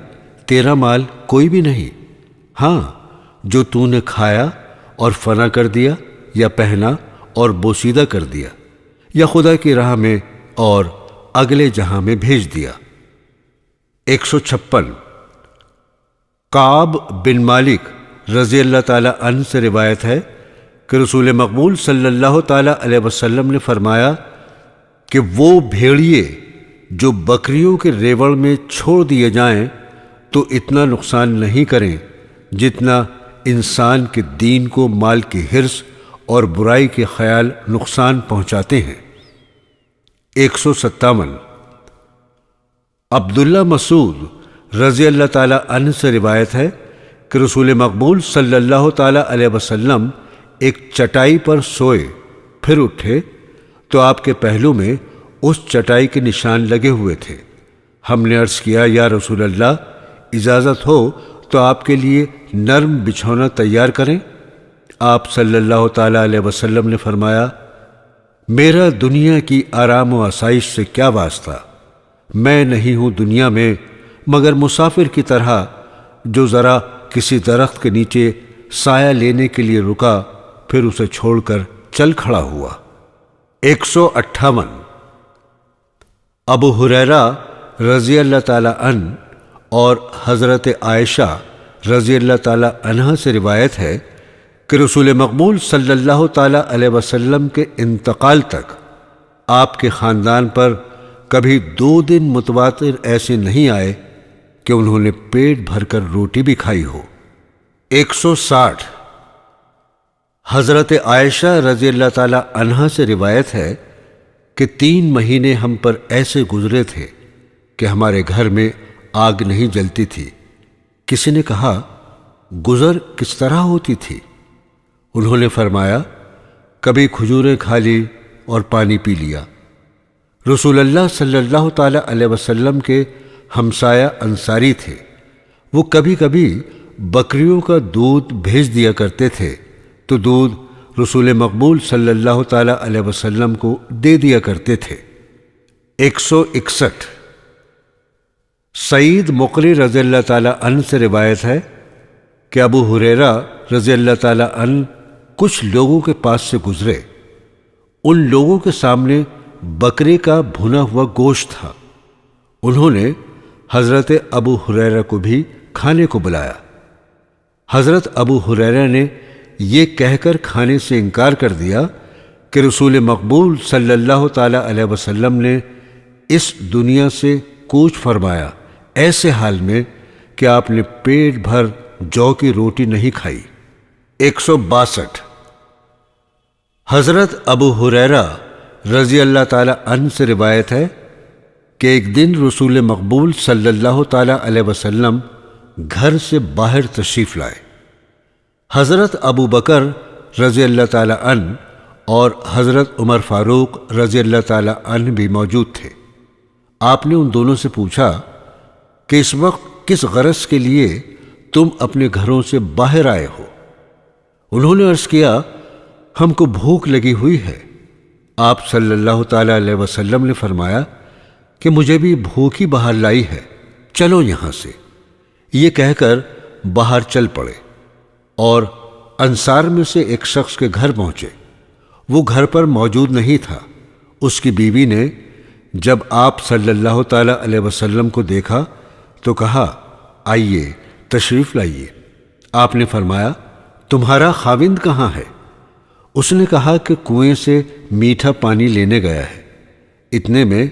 تیرا مال کوئی بھی نہیں، ہاں جو تو نے کھایا اور فنا کر دیا، یا پہنا اور بوسیدہ کر دیا، یا خدا کی راہ میں اور اگلے جہاں میں بھیج دیا۔ 156 کعب بن مالک رضی اللہ تعالی عنہ سے روایت ہے کہ رسول مقبول صلی اللہ تعالی علیہ وسلم نے فرمایا کہ وہ بھیڑیے جو بکریوں کے ریوڑ میں چھوڑ دیے جائیں تو اتنا نقصان نہیں کریں جتنا انسان کے دین کو مال کی حرص اور برائی کے خیال نقصان پہنچاتے ہیں۔ 157 عبداللہ مسعود رضی اللہ تعالی عنہ سے روایت ہے کہ رسول مقبول صلی اللہ تعالی علیہ وسلم ایک چٹائی پر سوئے، پھر اٹھے تو آپ کے پہلو میں اس چٹائی کے نشان لگے ہوئے تھے۔ ہم نے عرض کیا، یا رسول اللہ، اجازت ہو تو آپ کے لیے نرم بچھونا تیار کریں؟ آپ صلی اللہ تعالی علیہ وسلم نے فرمایا، میرا دنیا کی آرام و آسائش سے کیا واسطہ، میں نہیں ہوں دنیا میں مگر مسافر کی طرح جو ذرا کسی درخت کے نیچے سایہ لینے کے لیے رکا، پھر اسے چھوڑ کر چل کھڑا ہوا۔ 158 ابو ہریرہ رضی اللہ تعالی عنہ اور حضرت عائشہ رضی اللہ تعالی عنہا سے روایت ہے کہ رسول مقبول صلی اللہ تعالی علیہ وسلم کے انتقال تک آپ کے خاندان پر کبھی 2 دن متواتر ایسے نہیں آئے کہ انہوں نے پیٹ بھر کر روٹی بھی کھائی ہو۔ 160 حضرت عائشہ رضی اللہ تعالی عنہا سے روایت ہے کہ 3 مہینے ہم پر ایسے گزرے تھے کہ ہمارے گھر میں آگ نہیں جلتی تھی۔ کسی نے کہا گزر کس طرح ہوتی تھی؟ انہوں نے فرمایا کبھی کھجوریں کھا لی اور پانی پی لیا۔ رسول اللہ صلی اللہ تعالی علیہ وسلم کے ہمسایہ انصاری تھے، وہ کبھی کبھی بکریوں کا دودھ بھیج دیا کرتے تھے تو دودھ رسول مقبول صلی اللہ تعالی علیہ وسلم کو دے دیا کرتے تھے۔ 161 سعید مقری رضی اللہ تعالی عنہ سے روایت ہے کہ ابو ہریرہ رضی اللہ تعالی عنہ کچھ لوگوں کے پاس سے گزرے۔ ان لوگوں کے سامنے بکرے کا بھنا ہوا گوشت تھا۔ انہوں نے حضرت ابو ہریرہ کو بھی کھانے کو بلایا۔ حضرت ابو ہریرہ نے یہ کہہ کر کھانے سے انکار کر دیا کہ رسول مقبول صلی اللہ تعالی علیہ وسلم نے اس دنیا سے کوچ فرمایا ایسے حال میں کہ آپ نے پیٹ بھر جو کی روٹی نہیں کھائی۔ 162 حضرت ابو ہریرہ رضی اللہ تعالی عنہ سے روایت ہے کہ ایک دن رسول مقبول صلی اللہ تعالی علیہ وسلم گھر سے باہر تشریف لائے۔ حضرت ابو بکر رضی اللہ تعالی عنہ اور حضرت عمر فاروق رضی اللہ تعالی عنہ بھی موجود تھے۔ آپ نے ان دونوں سے پوچھا کہ اس وقت کس غرض کے لیے تم اپنے گھروں سے باہر آئے ہو؟ انہوں نے عرض کیا ہم کو بھوک لگی ہوئی ہے۔ آپ صلی اللہ تعالی علیہ وسلم نے فرمایا کہ مجھے بھی بھوک ہی باہر لائی ہے، چلو یہاں سے۔ یہ کہہ کر باہر چل پڑے اور انصار میں سے ایک شخص کے گھر پہنچے۔ وہ گھر پر موجود نہیں تھا۔ اس کی بیوی نے جب آپ صلی اللہ تعالی علیہ وسلم کو دیکھا تو کہا آئیے تشریف لائیے۔ آپ نے فرمایا تمہارا خاوند کہاں ہے؟ اس نے کہا کہ کنویں سے میٹھا پانی لینے گیا ہے۔ اتنے میں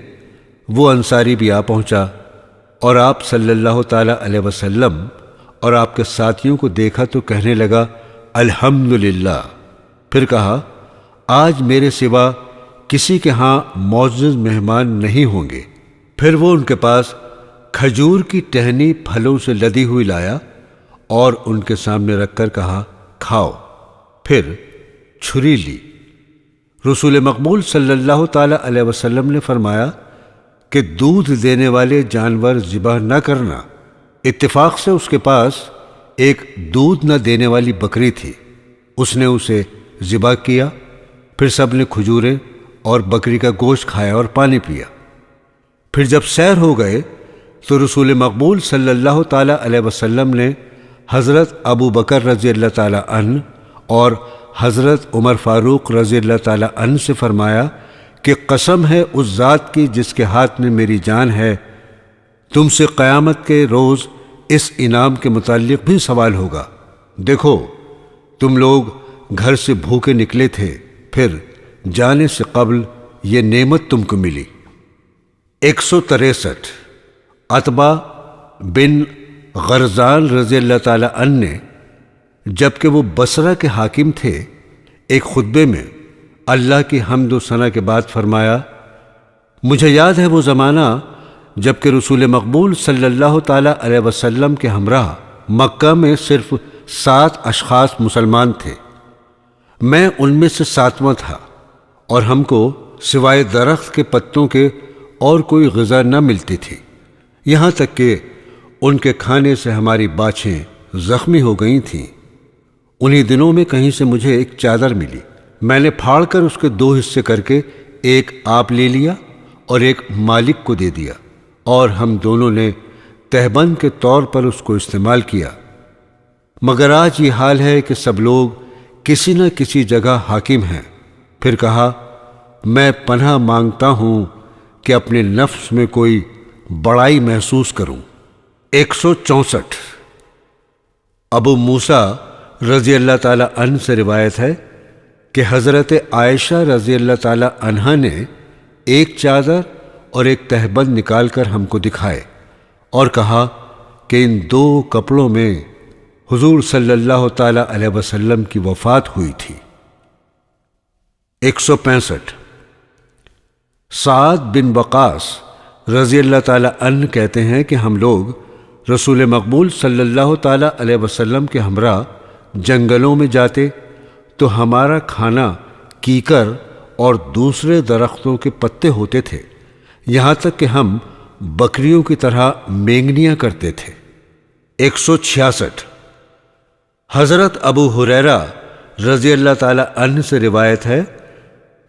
وہ انصاری بھی آ پہنچا اور آپ صلی اللہ تعالی علیہ وسلم اور آپ کے ساتھیوں کو دیکھا تو کہنے لگا الحمدللہ۔ پھر کہا آج میرے سوا کسی کے ہاں معزز مہمان نہیں ہوں گے۔ پھر وہ ان کے پاس کھجور کی ٹہنی پھلوں سے لدی ہوئی لایا اور ان کے سامنے رکھ کر کہا کھاؤ۔ پھر چھری لی۔ رسول مقبول صلی اللہ تعالی علیہ وسلم نے فرمایا کہ دودھ دینے والے جانور ذبح نہ کرنا۔ اتفاق سے اس کے پاس ایک دودھ نہ دینے والی بکری تھی، اس نے اسے ذبح کیا۔ پھر سب نے کھجوریں اور بکری کا گوشت کھایا اور پانی پیا۔ پھر جب سیر ہو گئے تو رسول مقبول صلی اللہ تعالی علیہ وسلم نے حضرت ابو بکر رضی اللہ تعالی عنہ اور حضرت عمر فاروق رضی اللہ تعالی عنہ سے فرمایا کہ قسم ہے اس ذات کی جس کے ہاتھ میں میری جان ہے، تم سے قیامت کے روز اس انعام کے متعلق بھی سوال ہوگا۔ دیکھو تم لوگ گھر سے بھوکے نکلے تھے، پھر جانے سے قبل یہ نعمت تم کو ملی۔ 163 عتبہ بن غرزان رضی اللہ تعالی عنہ نے جبکہ وہ بصرہ کے حاکم تھے ایک خطبے میں اللہ کی حمد و ثنا کے بعد فرمایا مجھے یاد ہے وہ زمانہ جبکہ رسول مقبول صلی اللہ تعالی علیہ وسلم کے ہمراہ مکہ میں صرف 7 اشخاص مسلمان تھے، میں ان میں سے 7واں تھا، اور ہم کو سوائے درخت کے پتوں کے اور کوئی غذا نہ ملتی تھی، یہاں تک کہ ان کے کھانے سے ہماری باچھیں زخمی ہو گئی تھیں۔ انہی دنوں میں کہیں سے مجھے ایک چادر ملی، میں نے پھاڑ کر اس کے 2 حصے کر کے ایک آپ لے لیا اور ایک مالک کو دے دیا، اور ہم دونوں نے تہبند کے طور پر اس کو استعمال کیا۔ مگر آج یہ حال ہے کہ سب لوگ کسی نہ کسی جگہ حاکم ہیں۔ پھر کہا میں پناہ مانگتا ہوں کہ اپنے نفس میں کوئی بڑائی محسوس کروں۔ 164 ابو موسیٰ رضی اللہ تعالی عنہ سے روایت ہے کہ حضرت عائشہ رضی اللہ تعالی عنہا نے ایک چادر اور ایک تہبند نکال کر ہم کو دکھائے اور کہا کہ ان دو کپڑوں میں حضور صلی اللہ تعالی علیہ وسلم کی وفات ہوئی تھی۔ 165 سعد بن وقاص رضی اللہ تعالی عنہ کہتے ہیں کہ ہم لوگ رسول مقبول صلی اللہ تعالی علیہ وسلم کے ہمراہ جنگلوں میں جاتے تو ہمارا کھانا کیکر اور دوسرے درختوں کے پتے ہوتے تھے، یہاں تک کہ ہم بکریوں کی طرح مینگنیاں کرتے تھے۔ 166 حضرت ابو ہریرہ رضی اللہ تعالی عنہ سے روایت ہے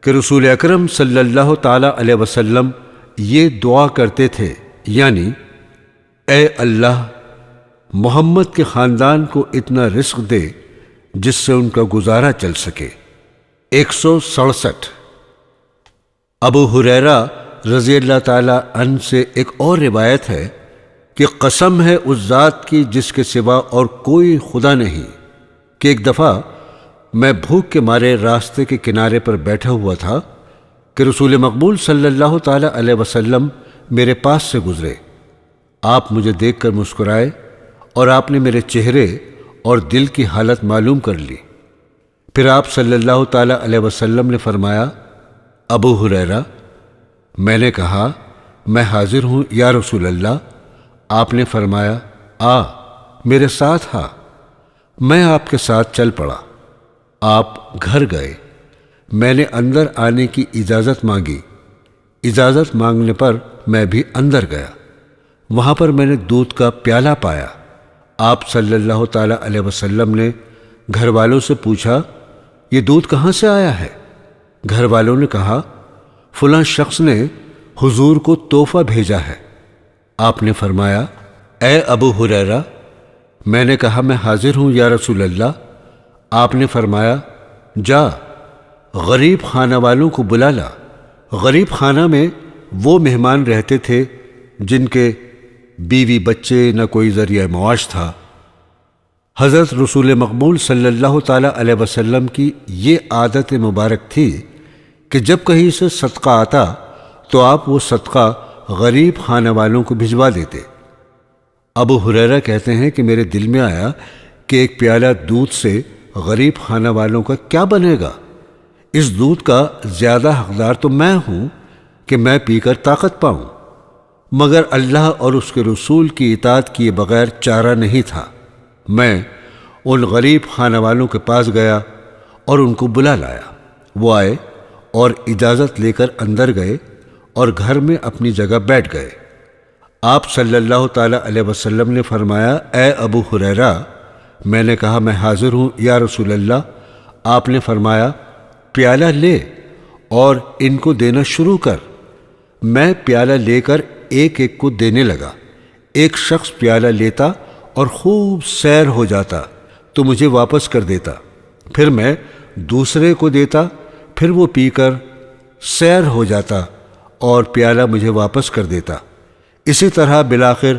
کہ رسول اکرم صلی اللہ تعالی علیہ وسلم یہ دعا کرتے تھے، یعنی اے اللہ محمد کے خاندان کو اتنا رزق دے جس سے ان کا گزارا چل سکے۔ 167 ابو ہریرہ رضی اللہ تعالی عنہ سے ایک اور روایت ہے کہ قسم ہے اس ذات کی جس کے سوا اور کوئی خدا نہیں، کہ ایک دفعہ میں بھوک کے مارے راستے کے کنارے پر بیٹھا ہوا تھا کہ رسول مقبول صلی اللہ تعالی علیہ وسلم میرے پاس سے گزرے۔ آپ مجھے دیکھ کر مسکرائے اور آپ نے میرے چہرے اور دل کی حالت معلوم کر لی۔ پھر آپ صلی اللہ تعالی علیہ وسلم نے فرمایا، ابو ہریرہ، میں نے کہا میں حاضر ہوں یا رسول اللہ۔ آپ نے فرمایا، آ میرے ساتھ آ۔ میں آپ کے ساتھ چل پڑا۔ آپ گھر گئے۔ میں نے اندر آنے کی اجازت مانگی۔ اجازت مانگنے پر میں بھی اندر گیا۔ وہاں پر میں نے دودھ کا پیالہ پایا۔ آپ صلی اللہ تعالی علیہ وسلم نے گھر والوں سے پوچھا، یہ دودھ کہاں سے آیا ہے؟ گھر والوں نے کہا، فلاں شخص نے حضور کو تحفہ بھیجا ہے۔ آپ نے فرمایا، اے ابو ہریرہ، میں نے کہا میں حاضر ہوں یا رسول اللہ۔ آپ نے فرمایا، جا غریب خانہ والوں کو بلا لا۔ غریب خانہ میں وہ مہمان رہتے تھے جن کے بیوی بچے نہ کوئی ذریعہ معاش تھا۔ حضرت رسول مقبول صلی اللہ تعالی علیہ وسلم کی یہ عادت مبارک تھی کہ جب کہیں سے صدقہ آتا تو آپ وہ صدقہ غریب خانہ والوں کو بھجوا دیتے۔ ابو ہریرہ کہتے ہیں کہ میرے دل میں آیا کہ ایک پیالہ دودھ سے غریب خانہ والوں کا کیا بنے گا؟ اس دودھ کا زیادہ حقدار تو میں ہوں کہ میں پی کر طاقت پاؤں، مگر اللہ اور اس کے رسول کی اطاعت کیے بغیر چارہ نہیں تھا۔ میں ان غریب خانہ والوں کے پاس گیا اور ان کو بلا لایا۔ وہ آئے اور اجازت لے کر اندر گئے اور گھر میں اپنی جگہ بیٹھ گئے۔ آپ صلی اللہ تعالی علیہ وسلم نے فرمایا، اے ابو ہریرہ، میں نے کہا میں حاضر ہوں یا رسول اللہ۔ آپ نے فرمایا، پیالہ لے اور ان کو دینا شروع کر۔ میں پیالہ لے کر ایک ایک کو دینے لگا۔ ایک شخص پیالہ لیتا اور خوب سیر ہو جاتا تو مجھے واپس کر دیتا، پھر میں دوسرے کو دیتا، پھر وہ پی کر سیر ہو جاتا اور پیالہ مجھے واپس کر دیتا۔ اسی طرح بالآخر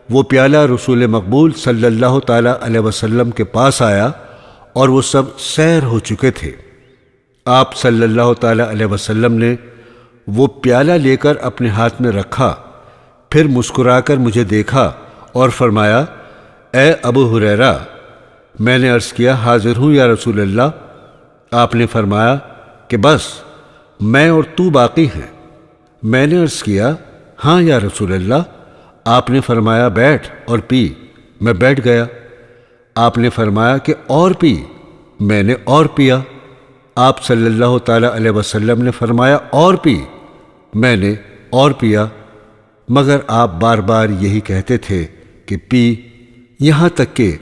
وہ پیالہ رسول مقبول صلی اللہ تعالی علیہ وسلم کے پاس آیا اور وہ سب سیر ہو چکے تھے۔ آپ صلی اللہ تعالی علیہ وسلم نے وہ پیالہ لے کر اپنے ہاتھ میں رکھا، پھر مسکرا کر مجھے دیکھا اور فرمایا، اے ابو ہریرہ، میں نے عرض کیا حاضر ہوں یا رسول اللہ۔ آپ نے فرمایا کہ بس میں اور تو باقی ہیں۔ میں نے عرض کیا ہاں یا رسول اللہ۔ آپ نے فرمایا بیٹھ اور پی۔ میں بیٹھ گیا۔ آپ نے فرمایا کہ اور پی۔ میں نے اور پیا۔ آپ صلی اللہ تعالی علیہ وسلم نے فرمایا اور پی۔ میں نے اور پیا، مگر آپ بار بار یہی کہتے تھے کہ پی، یہاں تک کہ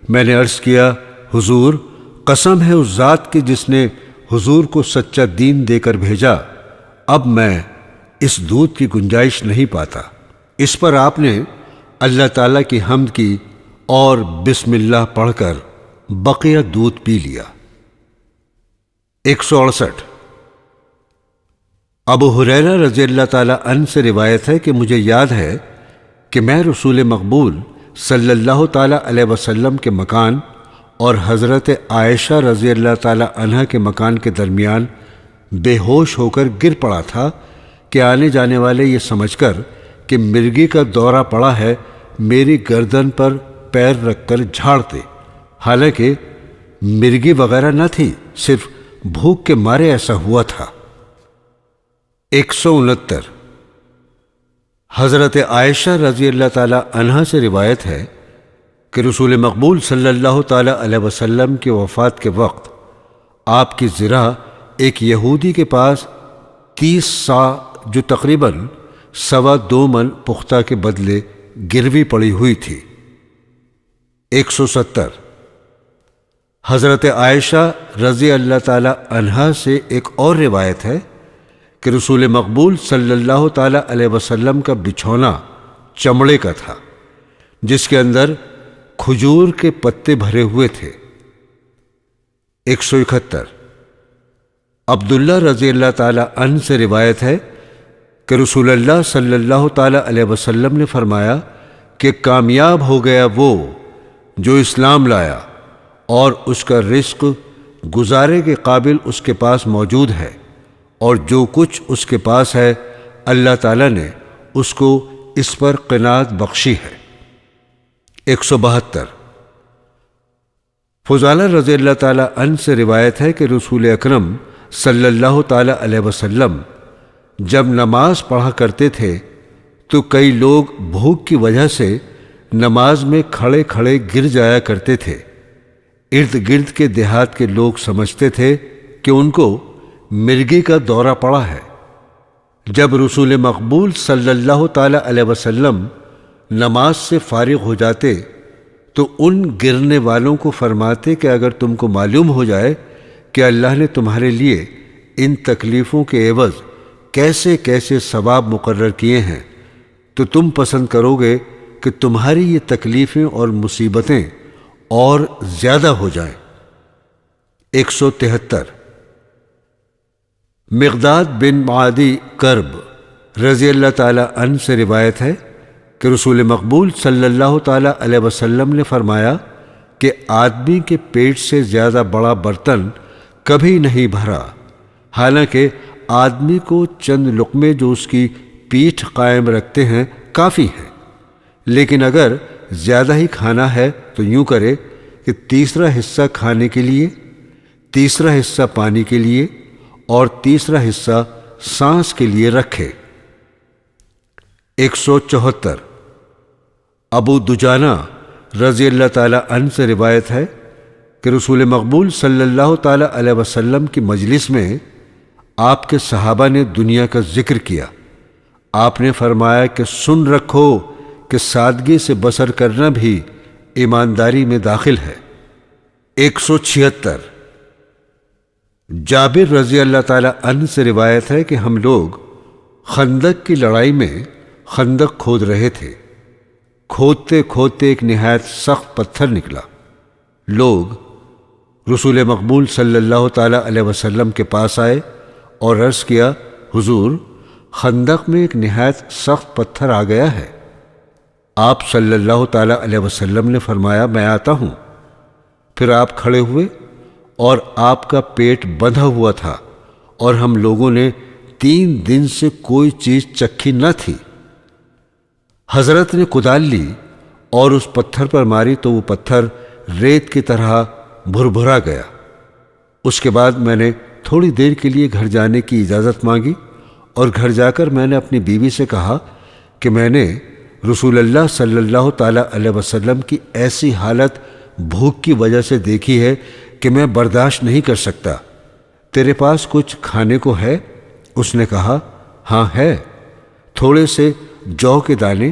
میں نے عرض کیا، حضور قسم ہے اس ذات کی جس نے حضور کو سچا دین دے کر بھیجا، اب میں اس دودھ کی گنجائش نہیں پاتا۔ اس پر آپ نے اللہ تعالیٰ کی حمد کی اور بسم اللہ پڑھ کر بقیہ دودھ پی لیا۔ 168 ابو ہریرہ رضی اللہ تعالی عنہ سے روایت ہے کہ مجھے یاد ہے کہ میں رسول مقبول صلی اللہ تعالی علیہ وسلم کے مکان اور حضرت عائشہ رضی اللہ تعالی عنہ کے مکان کے درمیان بے ہوش ہو کر گر پڑا تھا کہ آنے جانے والے یہ سمجھ کر کہ مرگی کا دورہ پڑا ہے میری گردن پر پیر رکھ کر جھاڑتے، حالانکہ مرگی وغیرہ نہ تھی، صرف بھوک کے مارے ایسا ہوا تھا۔ 169 حضرت عائشہ رضی اللہ تعالی عنہا سے روایت ہے کہ رسول مقبول صلی اللہ تعالی علیہ وسلم کی وفات کے وقت آپ کی زرہ ایک یہودی کے پاس 30 سا جو تقریباً 2.25 من پختہ کے بدلے گروی پڑی ہوئی تھی۔ 170 حضرت عائشہ رضی اللہ تعالی عنہا سے ایک اور روایت ہے کہ رسول مقبول صلی اللہ تعالی علیہ وسلم کا بچھونا چمڑے کا تھا جس کے اندر کھجور کے پتے بھرے ہوئے تھے۔ 171 عبداللہ رضی اللہ تعالی عنہ سے روایت ہے کہ رسول اللہ صلی اللہ تعالی علیہ وسلم نے فرمایا کہ کامیاب ہو گیا وہ جو اسلام لایا اور اس کا رزق گزارے کے قابل اس کے پاس موجود ہے، اور جو کچھ اس کے پاس ہے اللہ تعالیٰ نے اس کو اس پر قناعت بخشی ہے۔ 172 فضالہ رضی اللہ تعالی عنہ سے روایت ہے کہ رسول اکرم صلی اللہ تعالی علیہ وسلم جب نماز پڑھا کرتے تھے تو کئی لوگ بھوک کی وجہ سے نماز میں کھڑے کھڑے گر جایا کرتے تھے۔ ارد گرد کے دیہات کے لوگ سمجھتے تھے کہ ان کو مرگی کا دورہ پڑا ہے۔ جب رسول مقبول صلی اللہ تعالی علیہ وسلم نماز سے فارغ ہو جاتے تو ان گرنے والوں کو فرماتے کہ اگر تم کو معلوم ہو جائے کہ اللہ نے تمہارے لیے ان تکلیفوں کے عوض کیسے کیسے ثواب مقرر کیے ہیں تو تم پسند کرو گے کہ تمہاری یہ تکلیفیں اور مصیبتیں اور زیادہ ہو جائیں۔ 173 مقداد بن معدی کرب رضی اللہ تعالی عنہ سے روایت ہے کہ رسول مقبول صلی اللہ تعالی علیہ وسلم نے فرمایا کہ آدمی کے پیٹ سے زیادہ بڑا برتن کبھی نہیں بھرا، حالانکہ آدمی کو چند لقمے جو اس کی پیٹھ قائم رکھتے ہیں کافی ہیں، لیکن اگر زیادہ ہی کھانا ہے تو یوں کرے کہ تیسرا حصہ کھانے کے لیے، تیسرا حصہ پانی کے لیے اور تیسرا حصہ سانس کے لیے رکھے۔ 174 ابو دجانہ رضی اللہ تعالی عنہ سے روایت ہے کہ رسول مقبول صلی اللہ تعالی علیہ وسلم کی مجلس میں آپ کے صحابہ نے دنیا کا ذکر کیا۔ آپ نے فرمایا کہ سن رکھو کہ سادگی سے بسر کرنا بھی ایمانداری میں داخل ہے۔ 176 جابر رضی اللہ تعالی عنہ سے روایت ہے کہ ہم لوگ خندق کی لڑائی میں خندق کھود رہے تھے۔ کھودتے کھودتے ایک نہایت سخت پتھر نکلا۔ لوگ رسول مقبول صلی اللہ تعالی علیہ وسلم کے پاس آئے اور عرض کیا، حضور خندق میں ایک نہایت سخت پتھر آ گیا ہے۔ آپ صلی اللہ تعالی علیہ وسلم نے فرمایا، میں آتا ہوں۔ پھر آپ کھڑے ہوئے اور آپ کا پیٹ بندھا ہوا تھا اور ہم لوگوں نے 3 دن سے کوئی چیز چکھی نہ تھی۔ حضرت نے کدال لی اور اس پتھر پر ماری تو وہ پتھر ریت کی طرح بھربھرا گیا۔ اس کے بعد میں نے تھوڑی دیر کے لیے گھر جانے کی اجازت مانگی اور گھر جا کر میں نے اپنی بیوی سے کہا کہ میں نے رسول اللہ صلی اللہ تعالی علیہ وسلم کی ایسی حالت بھوک کی وجہ سے دیکھی ہے کہ میں برداشت نہیں کر سکتا۔ تیرے پاس کچھ کھانے کو ہے؟ اس نے کہا، ہاں ہے، تھوڑے سے جو کے دانے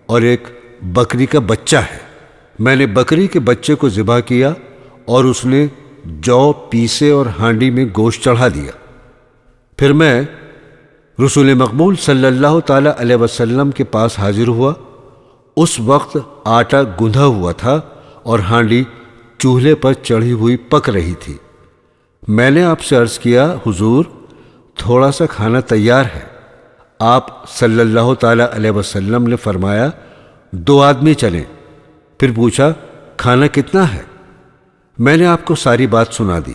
اور ایک بکری کا بچہ ہے۔ میں نے بکری کے بچے کو ذبح کیا اور اس نے جو پیسے اور ہانڈی میں گوشت چڑھا دیا۔ پھر میں رسول مقبول صلی اللہ تعالی علیہ وسلم کے پاس حاضر ہوا۔ اس وقت آٹا گندھا ہوا تھا اور ہانڈی چولہے پر چڑھی ہوئی پک رہی تھی۔ میں نے آپ سے عرض کیا، حضور تھوڑا سا کھانا تیار ہے۔ آپ صلی اللہ تعالی علیہ وسلم نے فرمایا، 2 آدمی چلیں۔ پھر پوچھا، کھانا کتنا ہے؟ میں نے آپ کو ساری بات سنا دی۔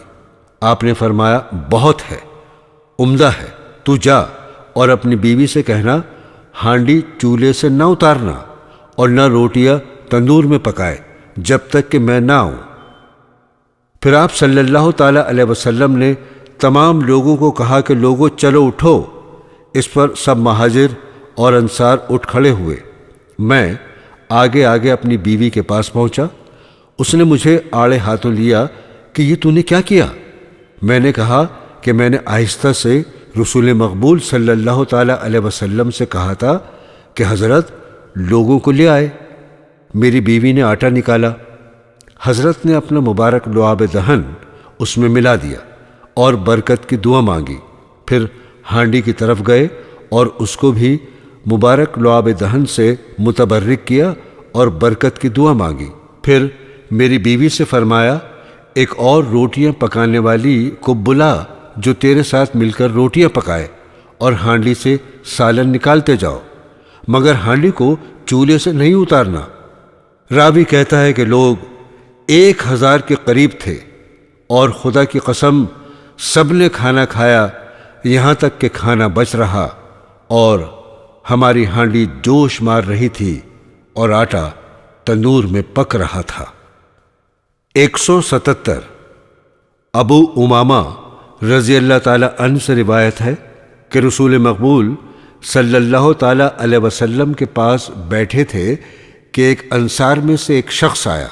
آپ نے فرمایا بہت ہے، عمدہ ہے، تو جا اور اپنی بیوی سے کہنا ہانڈی چولہے سے نہ اتارنا اور نہ روٹیاں تندور میں پکائے جب تک کہ میں نہ آؤں۔ پھر آپ صلی اللہ تعالیٰ علیہ وسلم نے تمام لوگوں کو کہا کہ لوگوں چلو اٹھو۔ اس پر سب مہاجر اور انصار اٹھ کھڑے ہوئے۔ میں آگے آگے اپنی بیوی کے پاس پہنچا۔ اس نے مجھے آڑے ہاتھوں لیا کہ یہ تو نے کیا کیا؟ میں نے کہا کہ میں نے آہستہ سے رسول مقبول صلی اللہ تعالیٰ علیہ وسلم سے کہا تھا کہ حضرت لوگوں کو لے آئے۔ میری بیوی نے آٹا نکالا۔ حضرت نے اپنا مبارک لعاب دہن اس میں ملا دیا اور برکت کی دعا مانگی۔ پھر ہانڈی کی طرف گئے اور اس کو بھی مبارک لعاب دہن سے متبرک کیا اور برکت کی دعا مانگی۔ پھر میری بیوی سے فرمایا ایک اور روٹیاں پکانے والی کو بلا جو تیرے ساتھ مل کر روٹیاں پکائے، اور ہانڈی سے سالن نکالتے جاؤ، مگر ہانڈی کو چولہے سے نہیں اتارنا۔ راوی کہتا ہے کہ لوگ 1000 کے قریب تھے، اور خدا کی قسم سب نے کھانا کھایا یہاں تک کہ کھانا بچ رہا، اور ہماری ہانڈی جوش مار رہی تھی اور آٹا تندور میں پک رہا تھا۔ 177 ابو امامہ رضی اللہ تعالی عنہ سے روایت ہے کہ رسول مقبول صلی اللہ تعالی علیہ وسلم کے پاس بیٹھے تھے کہ ایک انصار میں سے ایک شخص آیا۔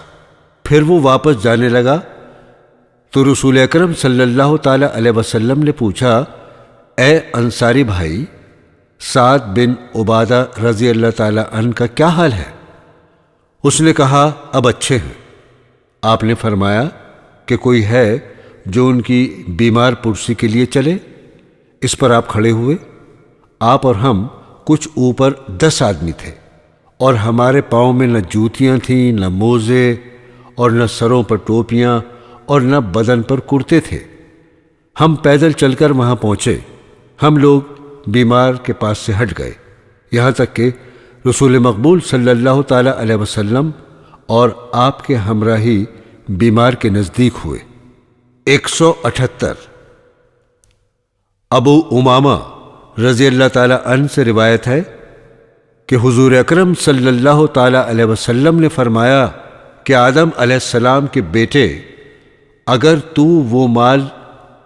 پھر وہ واپس جانے لگا تو رسول اکرم صلی اللہ تعالی علیہ وسلم نے پوچھا اے انصاری بھائی، سعد بن عبادہ رضی اللہ تعالی عنہ کا کیا حال ہے؟ اس نے کہا اب اچھے ہیں۔ آپ نے فرمایا کہ کوئی ہے جو ان کی بیمار پرسی کے لیے چلے؟ اس پر آپ کھڑے ہوئے۔ آپ اور ہم کچھ اوپر 10 آدمی تھے، اور ہمارے پاؤں میں نہ جوتیاں تھیں، نہ موزے، اور نہ سروں پر ٹوپیاں، اور نہ بدن پر کرتے تھے۔ ہم پیدل چل کر وہاں پہنچے۔ ہم لوگ بیمار کے پاس سے ہٹ گئے، یہاں تک کہ رسول مقبول صلی اللہ تعالی علیہ وسلم اور آپ کے ہمراہی بیمار کے نزدیک ہوئے۔ 178 ابو امامہ رضی اللہ تعالی عنہ سے روایت ہے کہ حضور اکرم صلی اللہ تعالی علیہ وسلم نے فرمایا کہ آدم علیہ السلام کے بیٹے، اگر تو وہ مال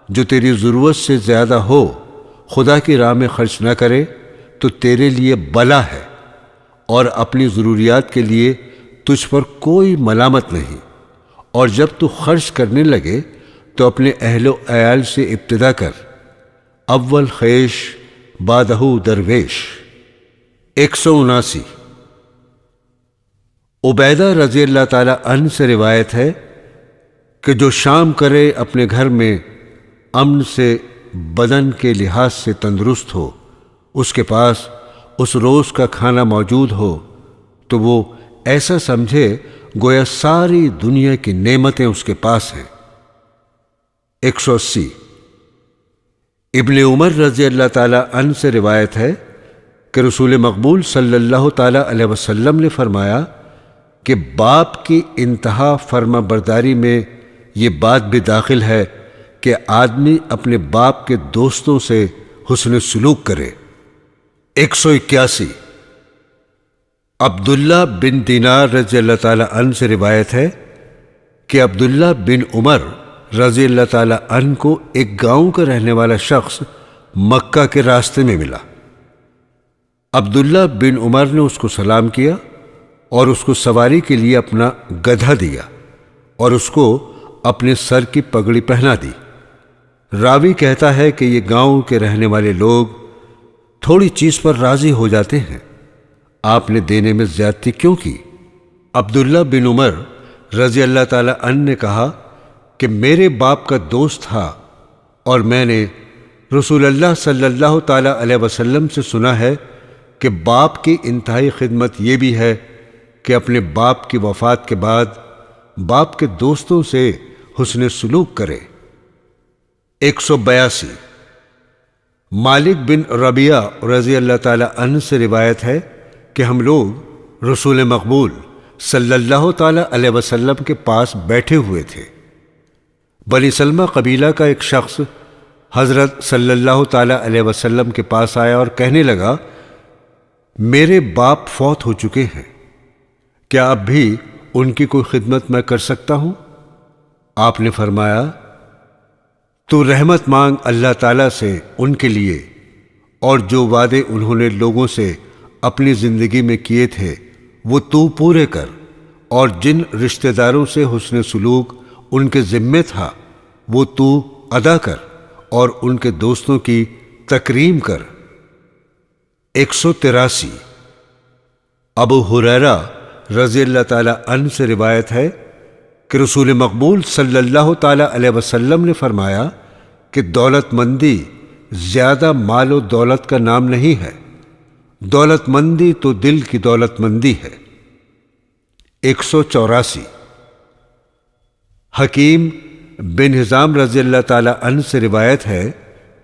جو تیری ضرورت سے زیادہ ہو خدا کی راہ میں خرچ نہ کرے تو تیرے لیے بلا ہے، اور اپنی ضروریات کے لیے تجھ پر کوئی ملامت نہیں، اور جب تو خرچ کرنے لگے تو اپنے اہل و عیال سے ابتدا کر، اول خیش بعدہ درویش۔ 179 عبیدہ رضی اللہ تعالی عنہ سے روایت ہے کہ جو شام کرے اپنے گھر میں امن سے، بدن کے لحاظ سے تندرست ہو، اس کے پاس اس روز کا کھانا موجود ہو، تو وہ ایسا سمجھے گویا ساری دنیا کی نعمتیں اس کے پاس ہیں۔ 180 ابن عمر رضی اللہ تعالی عنہ سے روایت ہے کہ رسول مقبول صلی اللہ تعالی علیہ وسلم نے فرمایا کہ باپ کی انتہا فرما برداری میں یہ بات بھی داخل ہے کہ آدمی اپنے باپ کے دوستوں سے حسن سلوک کرے۔ 181 عبداللہ بن دینار رضی اللہ تعالی عنہ سے روایت ہے کہ عبداللہ بن عمر رضی اللہ تعالی عنہ کو ایک گاؤں کا رہنے والا شخص مکہ کے راستے میں ملا۔ عبداللہ بن عمر نے اس کو سلام کیا اور اس کو سواری کے لیے اپنا گدھا دیا اور اس کو اپنے سر کی پگڑی پہنا دی۔ راوی کہتا ہے کہ یہ گاؤں کے رہنے والے لوگ تھوڑی چیز پر راضی ہو جاتے ہیں، آپ نے دینے میں زیادتی کیوں کی؟ عبداللہ بن عمر رضی اللہ تعالی عنہ نے کہا کہ میرے باپ کا دوست تھا، اور میں نے رسول اللہ صلی اللہ تعالی علیہ وسلم سے سنا ہے کہ باپ کی انتہائی خدمت یہ بھی ہے کہ اپنے باپ کی وفات کے بعد باپ کے دوستوں سے حسن سلوک کرے۔ 182 مالک بن ربیعہ رضی اللہ تعالی عنہ سے روایت ہے کہ ہم لوگ رسول مقبول صلی اللہ تعالی علیہ وسلم کے پاس بیٹھے ہوئے تھے۔ بنی سلمہ قبیلہ کا ایک شخص حضرت صلی اللہ تعالی علیہ وسلم کے پاس آیا اور کہنے لگا، میرے باپ فوت ہو چکے ہیں، کیا اب بھی ان کی کوئی خدمت میں کر سکتا ہوں؟ آپ نے فرمایا، تو رحمت مانگ اللہ تعالیٰ سے ان کے لیے، اور جو وعدے انہوں نے لوگوں سے اپنی زندگی میں کیے تھے وہ تو پورے کر، اور جن رشتہ داروں سے حسن سلوک ان کے ذمے تھا وہ تو ادا کر، اور ان کے دوستوں کی تکریم کر۔ 183 ابو ہریرہ رضی اللہ تعالی عنہ سے روایت ہے کہ رسول مقبول صلی اللہ تعالی علیہ وسلم نے فرمایا کہ دولت مندی زیادہ مال و دولت کا نام نہیں ہے، دولت مندی تو دل کی دولت مندی ہے۔ 184 حکیم بن حزام رضی اللہ تعالی عنہ سے روایت ہے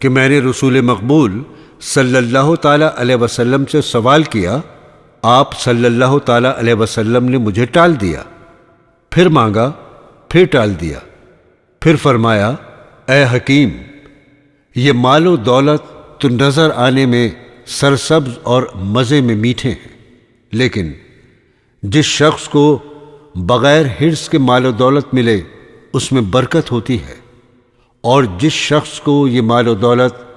کہ میں نے رسول مقبول صلی اللہ تعالی علیہ وسلم سے سوال کیا، آپ صلی اللہ تعالی علیہ وسلم نے مجھے ٹال دیا، پھر مانگا، پھر ٹال دیا، پھر فرمایا، اے حکیم، یہ مال و دولت تو نظر آنے میں سرسبز اور مزے میں میٹھے ہیں، لیکن جس شخص کو بغیر حرص کے مال و دولت ملے اس میں برکت ہوتی ہے، اور جس شخص کو یہ مال و دولت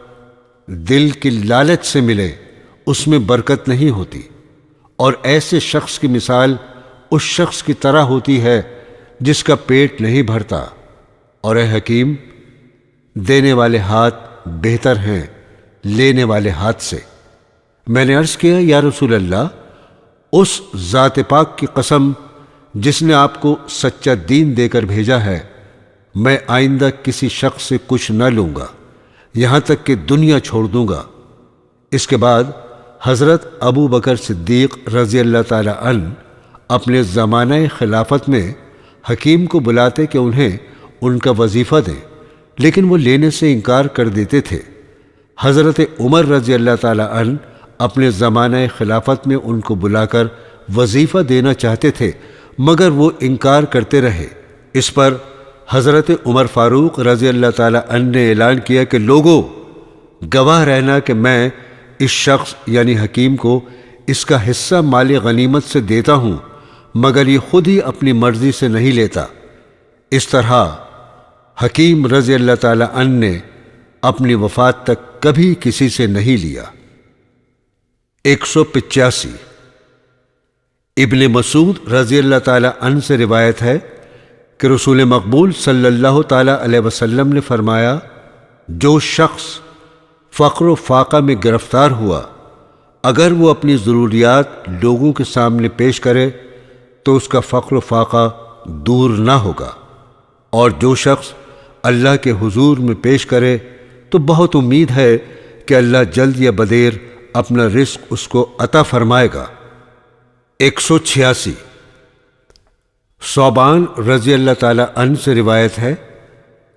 دل کی لالچ سے ملے اس میں برکت نہیں ہوتی، اور ایسے شخص کی مثال اس شخص کی طرح ہوتی ہے جس کا پیٹ نہیں بھرتا۔ اور اے حکیم، دینے والے ہاتھ بہتر ہیں لینے والے ہاتھ سے۔ میں نے عرض کیا، یا رسول اللہ، اس ذات پاک کی قسم جس نے آپ کو سچا دین دے کر بھیجا ہے، میں آئندہ کسی شخص سے کچھ نہ لوں گا یہاں تک کہ دنیا چھوڑ دوں گا۔ اس کے بعد حضرت ابو بکر صدیق رضی اللہ تعالی عنہ اپنے زمانہ خلافت میں حکیم کو بلاتے کہ انہیں ان کا وظیفہ دیں، لیکن وہ لینے سے انکار کر دیتے تھے۔ حضرت عمر رضی اللہ تعالی عنہ اپنے زمانہ خلافت میں ان کو بلا کر وظیفہ دینا چاہتے تھے، مگر وہ انکار کرتے رہے۔ اس پر حضرت عمر فاروق رضی اللہ تعالی عنہ نے اعلان کیا کہ لوگوں، گواہ رہنا کہ میں اس شخص یعنی حکیم کو اس کا حصہ مال غنیمت سے دیتا ہوں، مگر یہ خود ہی اپنی مرضی سے نہیں لیتا۔ اس طرح حکیم رضی اللہ تعالی عنہ نے اپنی وفات تک کبھی کسی سے نہیں لیا۔ 185 ابن مسعود رضی اللہ تعالی عنہ سے روایت ہے کہ رسول مقبول صلی اللہ تعالی علیہ وسلم نے فرمایا، جو شخص فقر و فاقہ میں گرفتار ہوا، اگر وہ اپنی ضروریات لوگوں کے سامنے پیش کرے تو اس کا فقر و فاقہ دور نہ ہوگا، اور جو شخص اللہ کے حضور میں پیش کرے تو بہت امید ہے کہ اللہ جلد یا بدیر اپنا رزق اس کو عطا فرمائے گا۔ 186 ثوبان رضی اللہ تعالی عنہ سے روایت ہے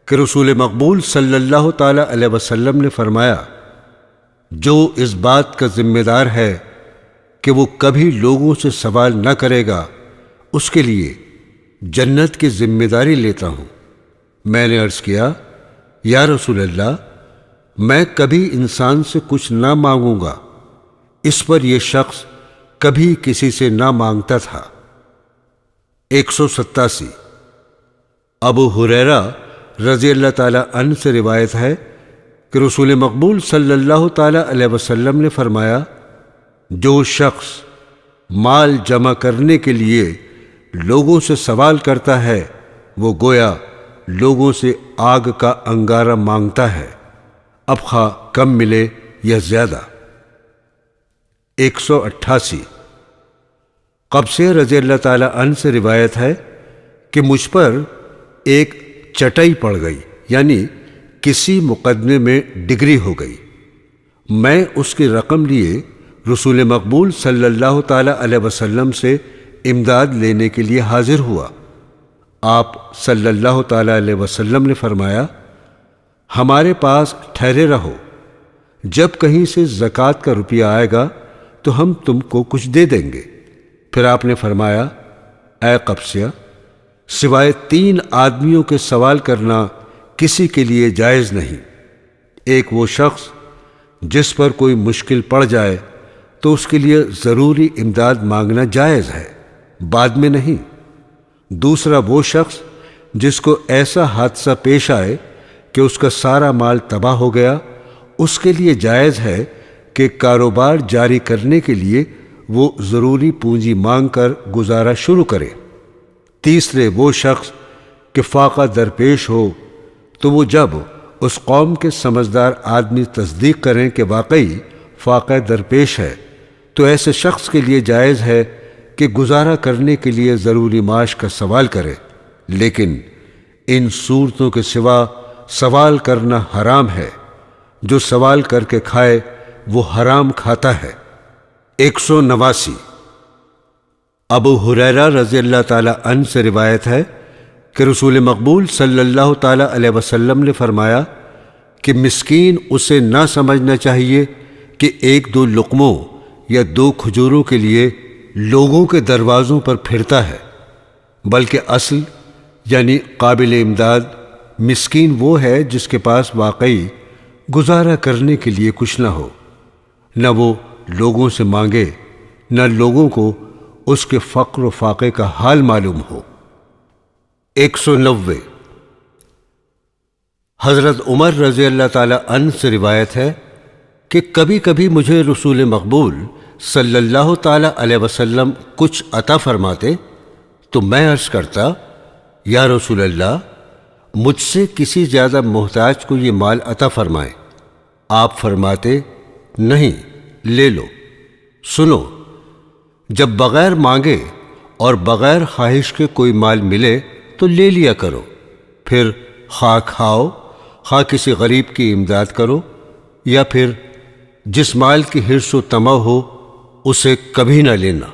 کہ رسول مقبول صلی اللہ تعالی علیہ وسلم نے فرمایا، جو اس بات کا ذمہ دار ہے کہ وہ کبھی لوگوں سے سوال نہ کرے گا، اس کے لیے جنت کی ذمہ داری لیتا ہوں۔ میں نے عرض کیا، یا رسول اللہ، میں کبھی انسان سے کچھ نہ مانگوں گا۔ اس پر یہ شخص کبھی کسی سے نہ مانگتا تھا۔ 187 ابو ہریرہ رضی اللہ تعالی عنہ سے روایت ہے کہ رسول مقبول صلی اللہ تعالی علیہ وسلم نے فرمایا، جو شخص مال جمع کرنے کے لیے لوگوں سے سوال کرتا ہے وہ گویا لوگوں سے آگ کا انگارہ مانگتا ہے، اب خواہ کم ملے یا زیادہ۔ 188 قبسیہ رضی اللہ تعالی عنہ سے روایت ہے کہ مجھ پر ایک چٹائی پڑ گئی، یعنی کسی مقدمے میں ڈگری ہو گئی۔ میں اس کی رقم لیے رسول مقبول صلی اللہ تعالی علیہ وسلم سے امداد لینے کے لیے حاضر ہوا۔ آپ صلی اللہ تعالی علیہ وسلم نے فرمایا، ہمارے پاس ٹھہرے رہو، جب کہیں سے زکوٰۃ کا روپیہ آئے گا تو ہم تم کو کچھ دے دیں گے۔ پھر آپ نے فرمایا، اے قبسیہ، سوائے 3 آدمیوں کے سوال کرنا کسی کے لیے جائز نہیں۔ ایک وہ شخص جس پر کوئی مشکل پڑ جائے تو اس کے لیے ضروری امداد مانگنا جائز ہے، بعد میں نہیں۔ دوسرا وہ شخص جس کو ایسا حادثہ پیش آئے کہ اس کا سارا مال تباہ ہو گیا، اس کے لیے جائز ہے کہ کاروبار جاری کرنے کے لیے وہ ضروری پونجی مانگ کر گزارا شروع کرے۔ تیسرے وہ شخص کہ فاقہ درپیش ہو تو وہ جب اس قوم کے سمجھدار آدمی تصدیق کریں کہ واقعی فاقہ درپیش ہے تو ایسے شخص کے لیے جائز ہے کہ گزارا کرنے کے لیے ضروری معاش کا سوال کرے، لیکن ان صورتوں کے سوا سوال کرنا حرام ہے۔ جو سوال کر کے کھائے وہ حرام کھاتا ہے۔ 189 ابو ہریرہ رضی اللہ تعالی عنہ سے روایت ہے کہ رسول مقبول صلی اللہ تعالی علیہ وسلم نے فرمایا کہ مسکین اسے نہ سمجھنا چاہیے کہ 1-2 لقموں یا 2 کھجوروں کے لیے لوگوں کے دروازوں پر پھرتا ہے، بلکہ اصل یعنی قابل امداد مسکین وہ ہے جس کے پاس واقعی گزارا کرنے کے لیے کچھ نہ ہو، نہ وہ لوگوں سے مانگے، نہ لوگوں کو اس کے فقر و فاقے کا حال معلوم ہو۔ 190 حضرت عمر رضی اللہ تعالی عنہ سے روایت ہے کہ کبھی کبھی مجھے رسول مقبول صلی اللہ تعالی علیہ وسلم کچھ عطا فرماتے تو میں عرض کرتا، یا رسول اللہ، مجھ سے کسی زیادہ محتاج کو یہ مال عطا فرمائے۔ آپ فرماتے، نہیں، لے لو۔ سنو، جب بغیر مانگے اور بغیر خواہش کے کوئی مال ملے تو لے لیا کرو، پھر خواہ کھاؤ، خواہ کسی غریب کی امداد کرو، یا پھر جس مال کی حرص و طمع ہو اسے کبھی نہ لینا۔